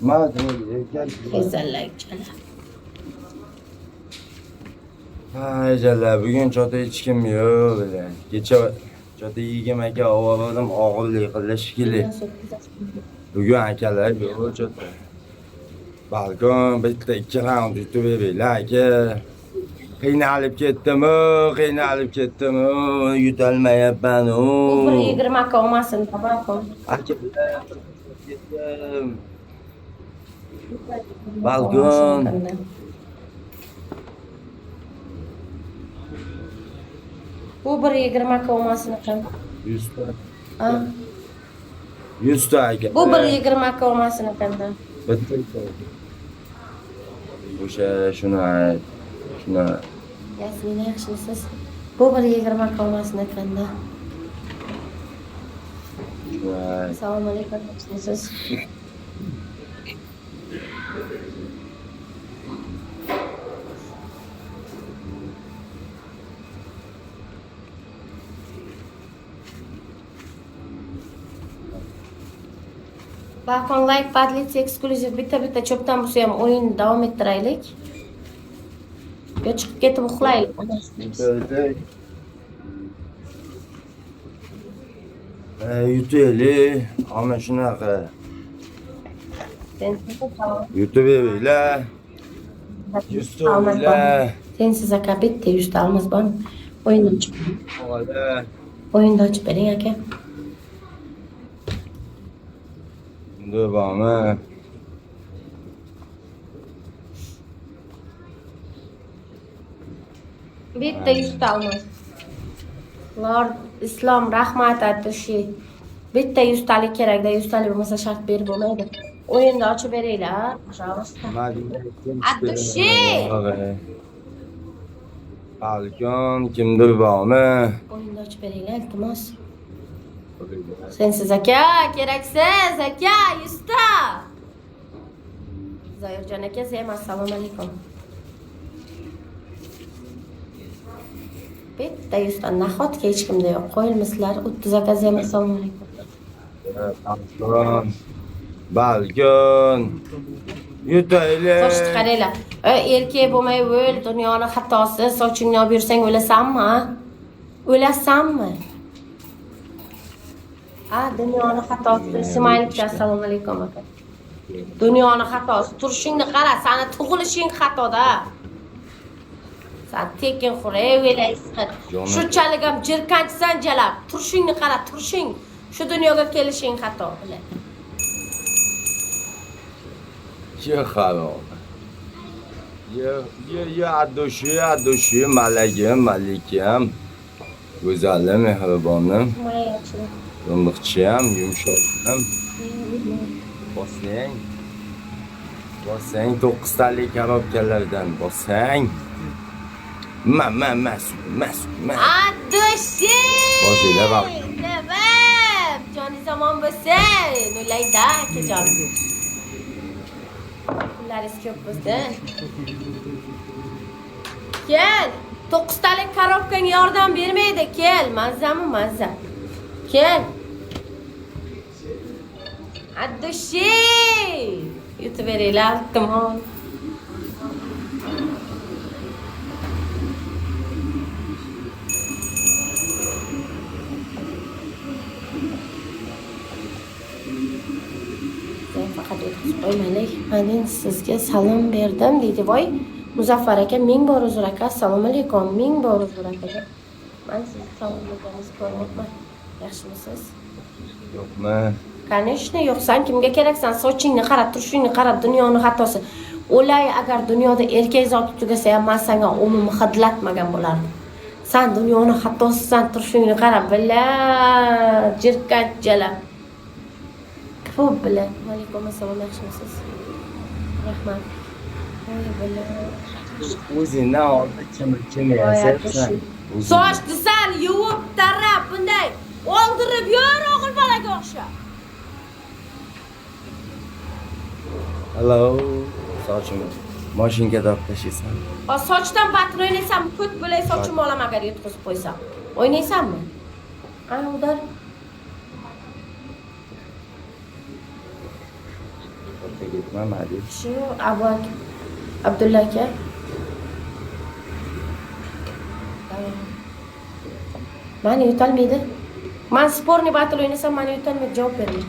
Madrid ekan. Qizalak chala. Hay jalla, bugun chota hech kim yo'q bilan. Kecha chota yigim aka ovoradim, og'irlik qildi shekilli. Bugun akalar yo'q chota. Balkon bitta 2 raund yutib beraylar aka. Qiynalib ketdim, yutolmayapman. Bu 120 ka olmasin, balkon. Aka balkon. Bu 120 ka olmasin ekan. 100 ta. Ha? 100 ta aka. Bu 120 ka olmasin ekanda. Bitta. O'sha shuni Yasmina yaxshimisiz? Bu 120 ka olmasin ekanda. Assalomu alaykum, yaxshimisiz? Balkon like padlitsi eksklyuziv bitta cho'pdan bo'lsa ham o'yin davom ettiraylik. Yo chiqib ketib uxlaylik. Yutaylik, ana shunaqa. Yutib beringlar. 100 ta o'yinlar. Sensiz aka bitta 100 ta olmaz bormi? O'yinni ochib. O'yinni ochib bering aka. Dur bormi? Bitta 100 ta olmaz. Lord Islom rahmat aytishi. Bitta 100 talik kerakda, 100 talik bo'lmasa shart berib bo'lmaydi. O'yinni ochib beringlar, pожалуйста. Aytishi. Balkon kimdir bormi? O'yinni ochib beringlar, iltimos. Sensiz aka, keraksiz aka, 100 ta. Zoirjon aka, sen assalomu alaykum. Bitta 100 ta nahotki hech kimda yo'q. Qo'yilmisizlar, 30 aka, sen assalomu alaykum. Balkon. Yutaylik. Sochni qaranglar. Erkak bo'lmay o'l, dunyoni xatosi, sochingni olib yursang o'lasanmi? O'lasanmi? Ha, dunyoni xatosi. Ismoilovcha assalomu alaykum aka. Dunyoni xatosi. Turishingni qara, seni tug'ilishing xatoda. Sen tekin xuray o'ylaysan. Shunchalik ham jirkanchsan jalab. Turishingni qara, turishing. Shu dunyoga kelishing xato bilan. Che xarob. Ya adoshi, malikam. Go'zalim, mehribonim. Yumshoqchiyam, yumshoqam. Bosang 9 talik karobkalardan bosang. Mas. Adoshi! Bosinglar bak. Navab, joni zamon bo'lsin. Nulayda akajon. Pullaringiz ko'p bo'lsin. Kel, 9 talik karobkanga yordam bermaydi. Kel, mazza. Kel. Adoshi! Yutib beringlar, iltimos. Faqat o'tkazib qo'ymaylik. Men sizga salom berdim deydi. Voy, Muzaffar aka, ming bor uzr aka. Assalomu alaykum. Ming bor uzr aka. Men sizni salom berganingizni ko'ryapman. Yaxshimisiz? Yo'qmi? Конечно, yo'qsan, kimga keraksan? Sochingni qarab, turishingni qarab, dunyoni xatosi. O'lay agar dunyoda erkak zoti tugasa ham men senga umuman xidlatmagan bo'lardim. Sen dunyoni xatosisan, turishingni qarab, billa jirkanchalar. Xo'p, bilan. Alaykum assalom, yaxshimisiz? Rahmat. Voy, billa. O'zingdan oldin kim yasayapsan? Sochni sal yuvib, tarab bunday oldirib yur o'g'il bolaga o'xshab. Hello, sochimni mashinkaga olib tashlaysan. Sochdan battir o'ynaysanmi? Ko't bo'lay sochimni olaman agar yetkazib qo'ysam. O'ynaysanmi? Ana udar. Ketmam hadi. Shu Abdulla aka. Mani yutolmaydi. Men sporniy battle o'ynasam mani yutolmaydi, javob bering.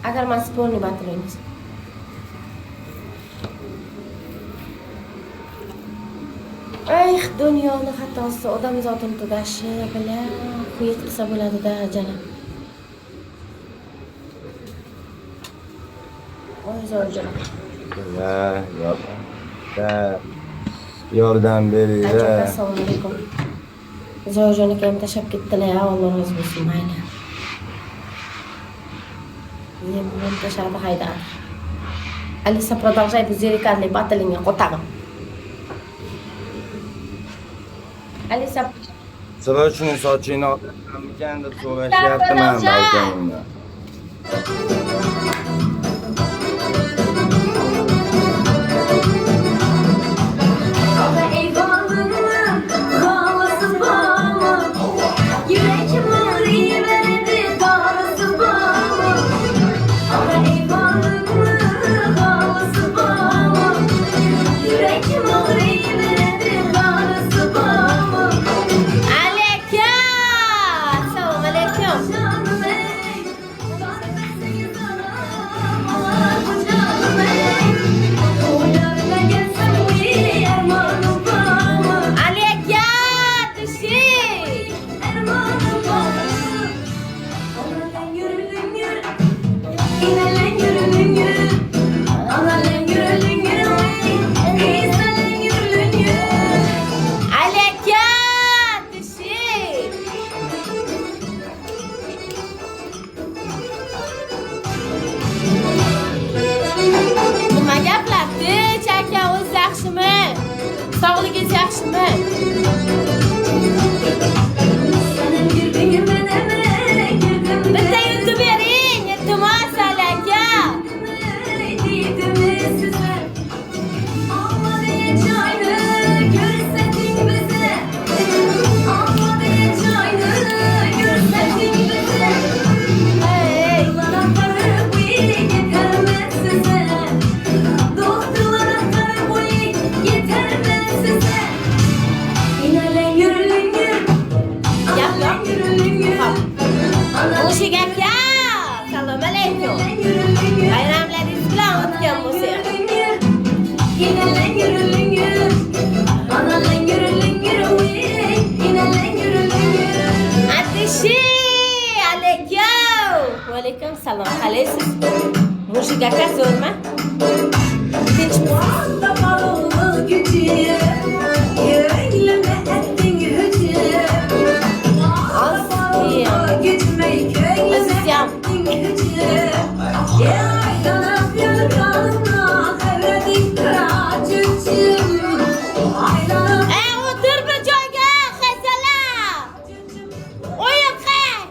Agar men sporniy battle o'ynasam. Ey, dunyoni xatosi, odam zotini tugashi bilan quyit qilsa bo'ladi-da, janim. Voy zo'rjon. Yordam beringlar. Assalomu alaykum. Zo'rjon akam tashab ketdilar, Alloh rozi bo'lsin, mayli. Men tashab haydar. Alisa, продолжай бузерикальный батлинг qo'tag'im. Alisa, Sirojning sochini olganmikan deb so'rashyaptiman balkonimdan. Sog'ligingiz yaxshimi? Bitta yutib bering, iltimos aka. Mushuk aka, assalomu alaykum. Bayramlaringiz bilan o'tgan bo'lsin. Atishi, alaykum. Va alaykum salom. Qalaysiz? Mushuk aka zo'rmi? Otur bir joyga, xasala. O'yin qil.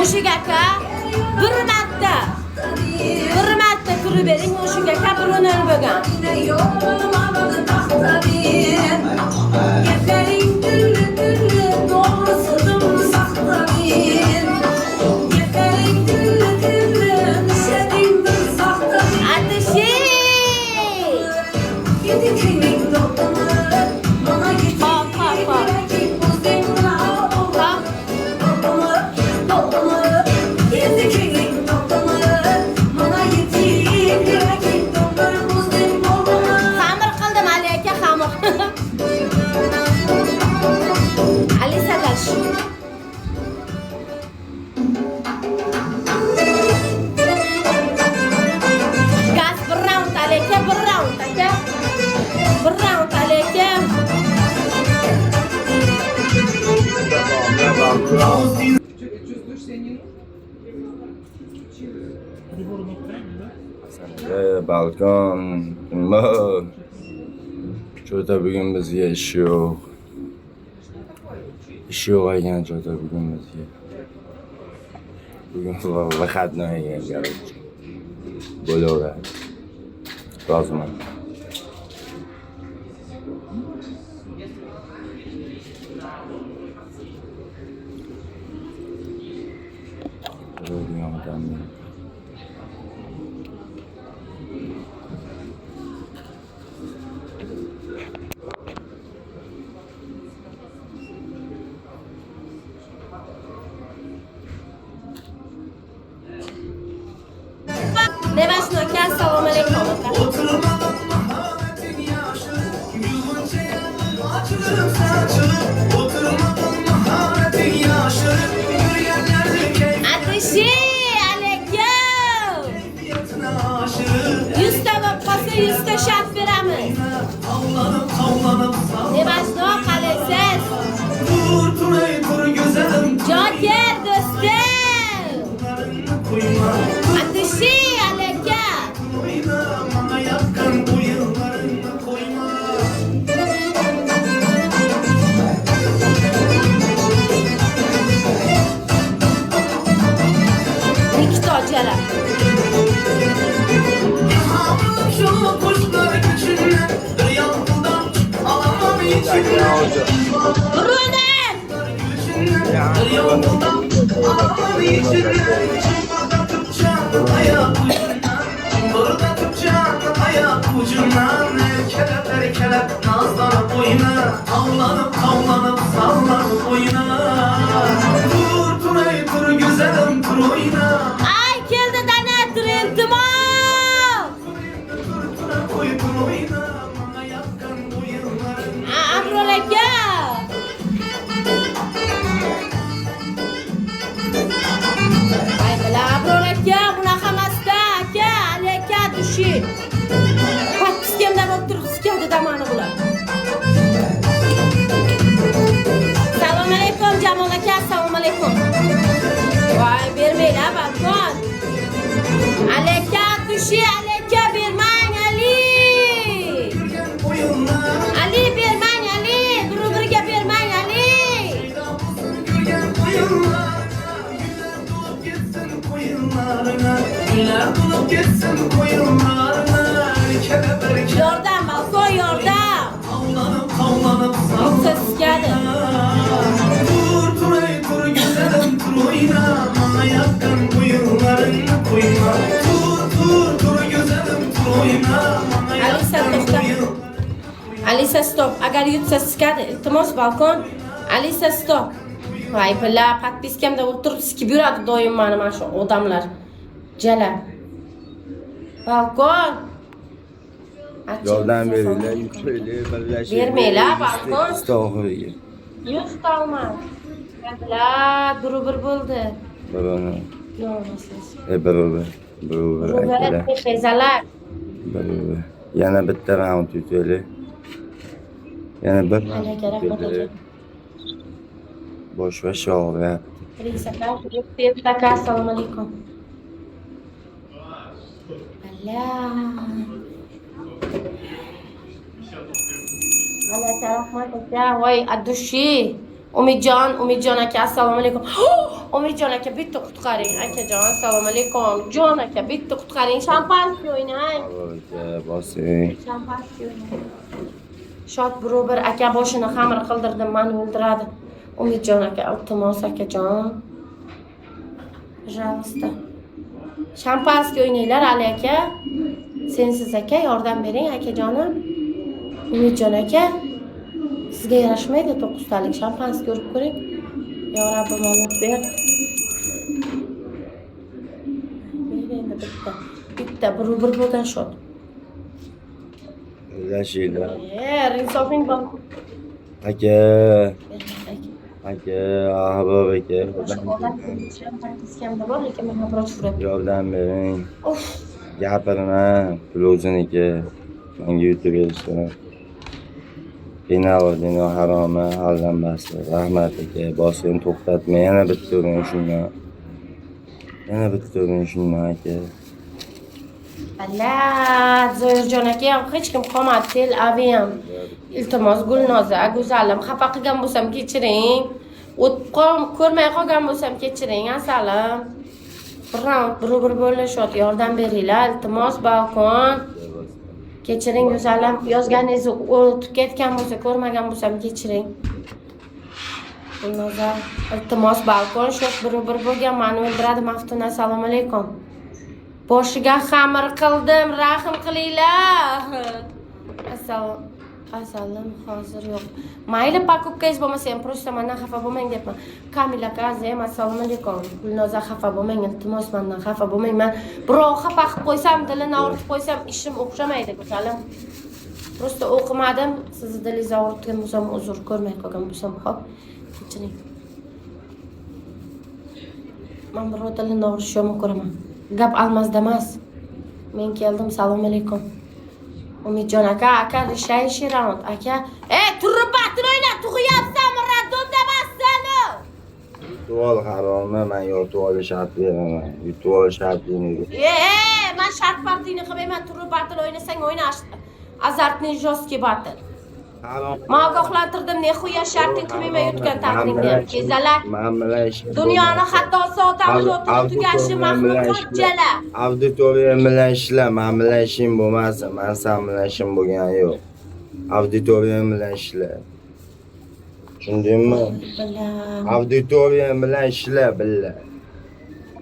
Mushuk aka, bir marta turib bering, mushuk aka birini bo'lgan. Hop. Чувствуешь себя не balkon nima cho'ta bugun bizga ish yo'q ekan cho'ta bugun bizga bugun выходной ekan короче bo'laveradi roziman Devashno aka, assalomu alaykum. Atishi, alaykum. 100 ta bo'lib qolsa 100 ta shart beramiz. Devashno qalaysiz? Joker do'stim. Atishi, alaykum. Nikita ocalar. Runen! Ayak ucundan erkelep nazlanıp oyna Avlanıp kavlanıp sallanıp oyna Tur güzelim tur oyna Ay keldi dana turin timon. Tur oyna Bana yakkan bu yılların Abrol aka. Ay bila Abrol aka bunaqa emasda aka, aka dushi. Patskemda bo'lib turib sikadi damani bular. Assalomu alaykum Jamol aka, assalomu alaykum. Voy bermaylar balkon. Alaka dushi, alaka bermang Ali. Ali bermang Ali, bir-biriga bermang Ali. Güller bulup gitsin koyunlarına Yordam balkon yordam. Avlanıp kavlanıp Yoksa sikadi. Tur güzelim tur oyna Bana yakkan bu yıllarını koyma Tur güzelim tur oyna Bana Alisa yakkan to'xta. bu yıl Alisa stop. Agar yutsa sikadi. Iltimos balkon. Alisa stop. Voy bila podpiskamda o'tirib sikib yuradi doim mana shu odamlar. Jala. Balkon. yordam beringlar yuklaylik birlashib Bermaylar balkon. Istog'iga 100 ta olmadi. Bilar bir bo'ldi. birovni Yo'qsiz. birovi Rular tezalar. birovi yana bitta raund yutaylik yana bir Alaka rahmat. bosh va og'riyapti Risaklar, aka, assalomu alaykum. Alaka rahmat aka. Voy adushi. Umidjon aka, assalomu alaykum. Umidjon aka, bitta qutqaring. Akajon, assalomu alaykum. Jon aka, bitta qutqaring. Shampanskiy o'ynang. bosing Shampanskiy o'ynang. Shot bir aka boshini xamir qildirdim, meni o'ldiradi. Umidjon aka, iltimos akajon. Пожалуйста. Shampanskiy o'ynanglar Ali aka. Sensiz aka, yordam bering akajonim. Umidjon aka. Sizga yarashmaydi 9 talik shampanskiy urib ko'ring. Yo Rabbim olib ber. Endi bitta bir bo'lgan shot. Lashila Rinsofing bor. aka ahbab aka Shampanskiyamda bor, lekin men naprotiv urib. yordam bering Uf. gapirma pul o'ziniki menga yutib berishdi Dino haromi allanmasdi. Rahmat aka, bosini to'xtatma. Yana bitta uring shundan. Yana bitta uring shundan aka. Alla, Zoirjon aka ham hech kim qolmadi, tel avi ham. Iltimos Gulnoza, go'zalim, xafa qilgan bo'lsam kechiring. Ko'rmay qolgan bo'lsam kechiring, asalim. Bir bo'lishyapti, yordam beringlar, iltimos balkon. Kechiring go'zalim, yozganingizni o'tib ketgan bo'lsa, ko'rmagan bo'lsam kechiring. Gulnoza, iltimos balkon, sho'x bir bo'lgan, meni o'ldiradi Maftuna, assalomu alaykum. Boshiga xamir qildim, rahim qilinglar. Asalim hozir yo'q. Mayli, pakubkangiz bo'lmasa ham prosta mendan xafa bo'lmang debman. Kamila azam, assalomu alaykum. Gulnoza, xafa bo'lmang, iltimos mendan xafa bo'lmang. Men birov xafa qilib qo'ysam, dilini og'ritib qo'ysam, ishim o'xshamaydi, go'zalim. Prosta o'qimadim, sizni dilingizni og'ritgan bo'lsam, uzr ko'rmay qolgan bo'lsam, xo'p, kechiring. Men birov dilini og'rishini ko'raman. Gap almazda emas. Men keldim, assalomu alaykum. Umidjon aka, rishay shirant aka. Turib batin o'yna, tug'yapsanmi? Radonda bassani. Yutib ol haromi, men yutib olish shart beraman. Yutib olish shartingni. Men shart partiyni qilmayman. Turib batin o'ynasang o'yna. Azartni jostki batin. Men ogohlantirdim, nexuya sharting qilmayman yutgan taqdimni. Kezalar. Men bilan ish. Dunyoni xatosi otamiz o'tirib tugashi mahluqotchalar. Auditoriya bilan ishla, men bilan ishim bo'lmasa, men sen bilan ishim bo'lgan yo'q. Auditoriya bilan ishla. Tushundingmi? Auditoriya bilan ishla, billa.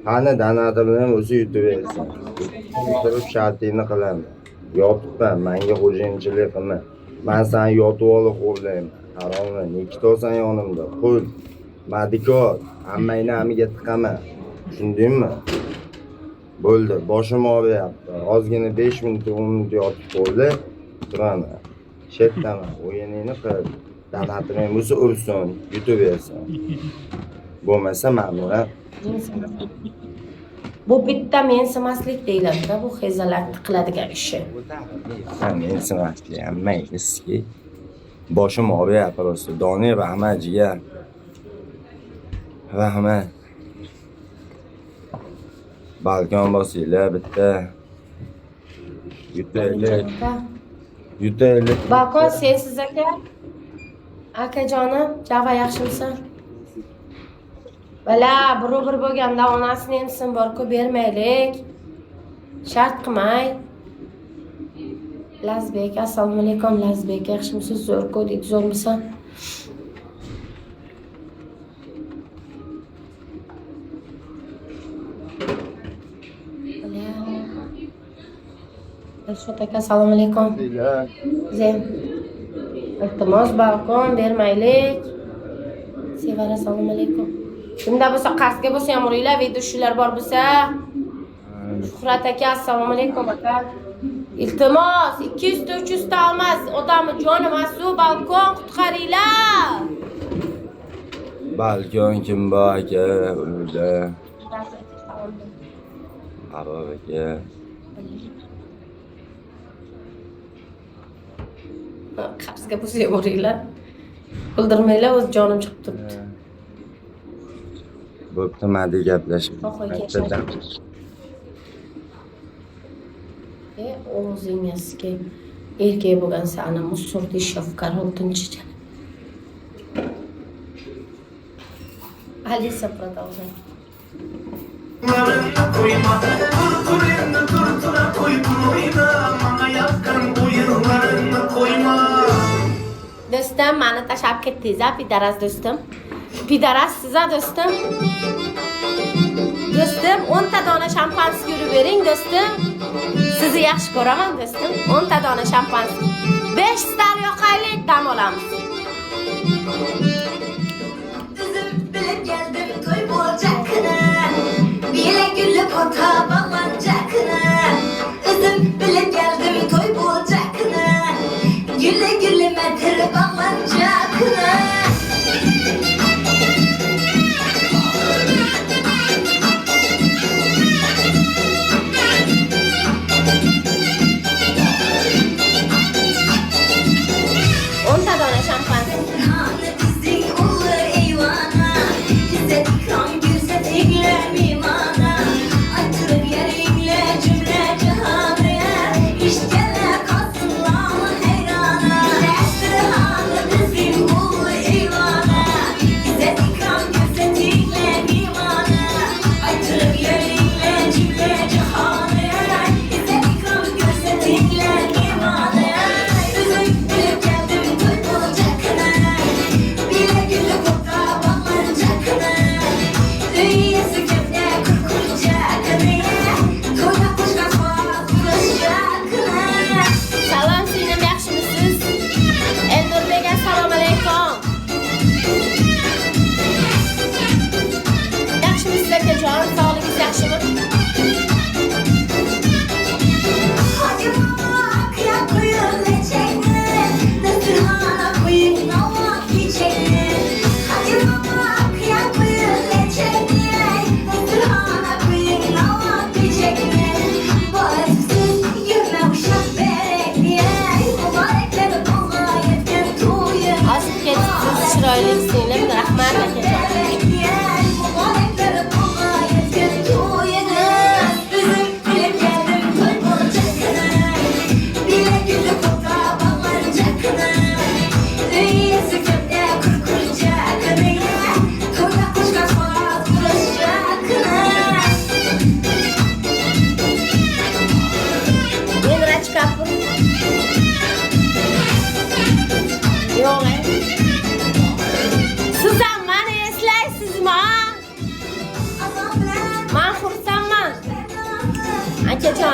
Qani donator bilan o'zi yutib bersin. Turib shartingni qilaman. Yotibman, menga xo'jayinchilik qilma. Men sen yotib olib xo'rlayman. Harommi, ikkitosan yonimda. Qo'l, madikor, hammangni hamiga tiqaman. Tushundingmi? Bo'ldi, boshim og'riyapti. Ozgina 5 minut, 10 minut yotib qoldi. Turaman. Shetdaman, o'yiningni qil. Danatring bo'lsa ursin, yutib bersin. Bo'lmasa men bilan Bu bitta mensimaslik deyiladi-da, bu xezalar qiladigan ishi. mensimaslik hammaysiz-ki. Boshim og'riyapti rosti. Doni rahmat jigar. Rahmat. Balkon bosinglar bitta. Yutaylik. Balkon sensiz aka. Akajonim, java yaxshimisan? Bala, bir bo'lganda onasini emsin bor-ku bermaylik. Shart qilmay. Lazbek, assalomu alaykum Lazbek, yaxshimisiz? Zo'r-ku deydi, zo'rmisan? Dilshod aka, assalomu alaykum. Zem. Iltimos, balkon bermaylik. Sevar, assalomu alaykum. Shunda bo'lsa qarsga bo'lsa ham uringlar, videoshlar bor bo'lsa. Shuhrat aka, assalomu alaykum aka. Iltimos, 200 ta 300 ta emas, odamni joni masu, balkon qutqaringlar. Balkon kim bor aka? Uyda. Aror aka. Qarsga bo'lsa ham uringlar. Bildirmanglar, o'z jonim chiqib turibdi. Bo'pti, madi gaplashib. O'zingizga erkak bo'lgan sani musurdi shafqar 6-chi. Alisa продолжай. Koyma, tur endi tura koy oyna, bana yakkan o'yinlarini qo'yma. Do'stim, meni tashlab ketdingiz-a, pidaras do'stim. Pidaras siz-a do'stim. Do'stim, 10 ta dona shampanskiy urib bering do'stim. Sizni yaxshi ko'raman do'stim. 10 ta dona shampanskiy. 5 star yoqaylik, dam olamiz. Üzüm bile geldim toy olacakına, bile güllü kota bağlanacakına. Üzüm bile geldim toy olacakına, gülle gülle metre bağlanacakına.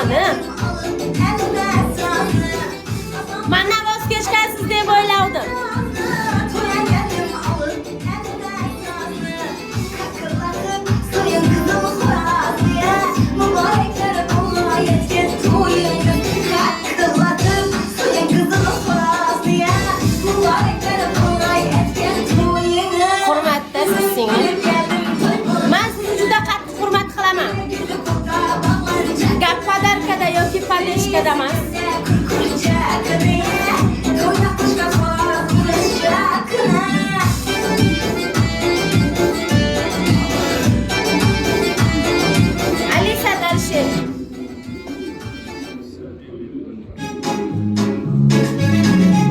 mani. Mandan voz kechgansiz deb o'ylavdim. Hurmatda siz singil. Men sizni juda qattiq hurmat qilaman. Gap podarkada yoki padeshkada emas. Alisa Dalshin.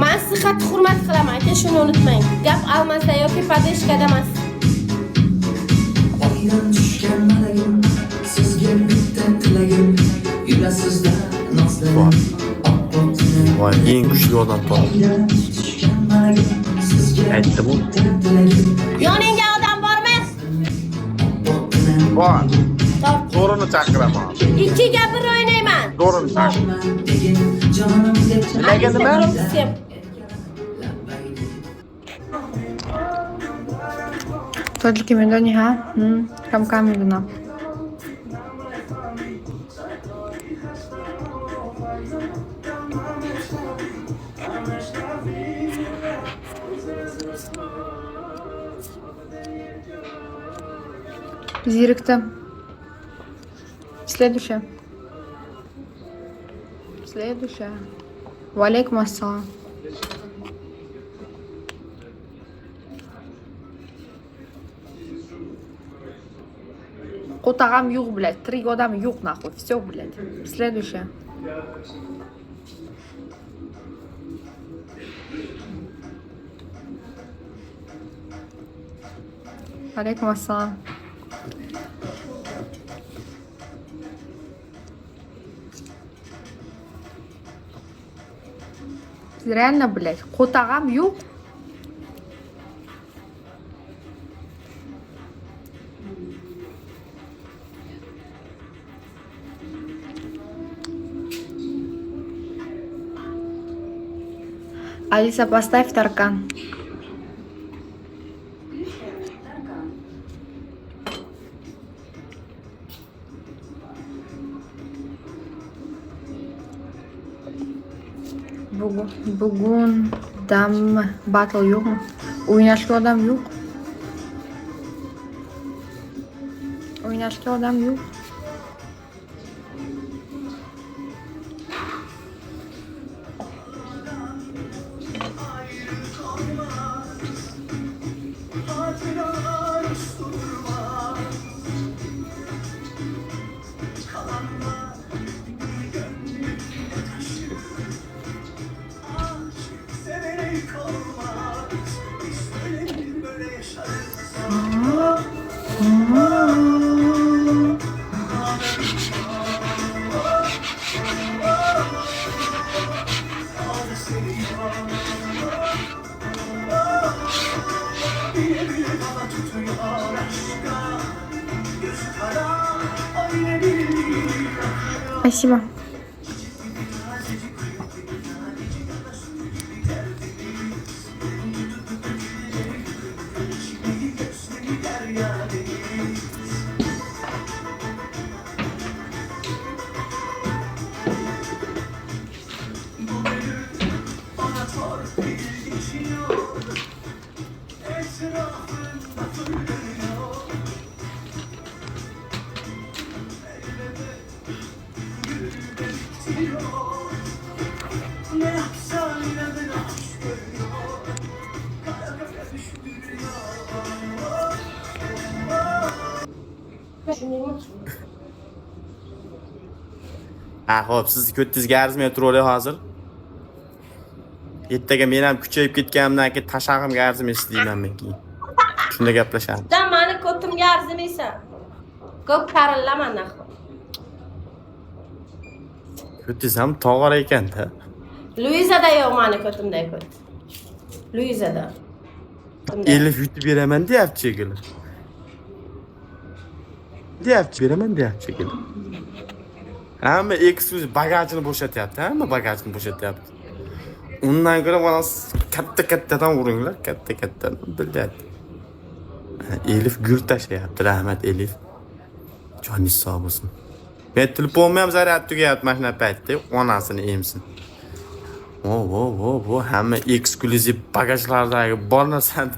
Men sizni qattiq hurmat qilaman, aka, shuni unutmang. Gap almasa yoki padeshkada emas. Oydan tushgan malagim, sizga bitta tilagim, yurasizda nozlarim. Vay, eng kuchli odam top. Oydan tushgan malagim, sizga Aytdi bu. bitta tilagim, Yoningga odam bormi? Bor. Top. Zo'rini chaqiraman. Ikkiga bir o'ynayman. Zo'rini chaqir. degan jonim deb Nimaga nima? Sen. To'dlik mendoni ha? Kam mendona. Ziriktim. Следующее. Валейкум ассалам. Qo'tag'am yo'q, блядь. Tirik odam yo'q, нахуй. Всё, блядь. Следующее. Валейкум ассалам. Реально, блядь, qo'tag'am yo'q. Алиса, поставь Таркан. Bugun dam battle yo'qmi? O'ynashga odam yo'q. Спасибо. Xo'p, siz ko'ttingizga arzimay turadi hozir. Ertaga men ham kuchayib ketganimdan keyin tashag'imga arzimaysiz deyman men keyin. Shunda gaplashamiz. Sen meni ko'timga arzimaysan. Ko'p karillaman nahvo. Ko'tingiz ham tog'or ekan-da. Luizada yo'q meni ko'timday ko't. Luizada. Elif yutib beraman deyapti shekilli. Beraman deyapti shekilli. Hamma eksklyuziv bagajini bo'shatyapti. Hamma bagajini bo'shatyapti. Undan ko'ra mana katta-kattadan uringlar, katta-kattadan bilyapti. Elif gul tashlayapti. Rahmat Elif. Joningiz sog' bo'lsin. Men telefonimni ham zaryad tugayapti mana shunday paytda. Onasini emsin. Vo, hamma eksklyuziv bagajlardagi bor narsani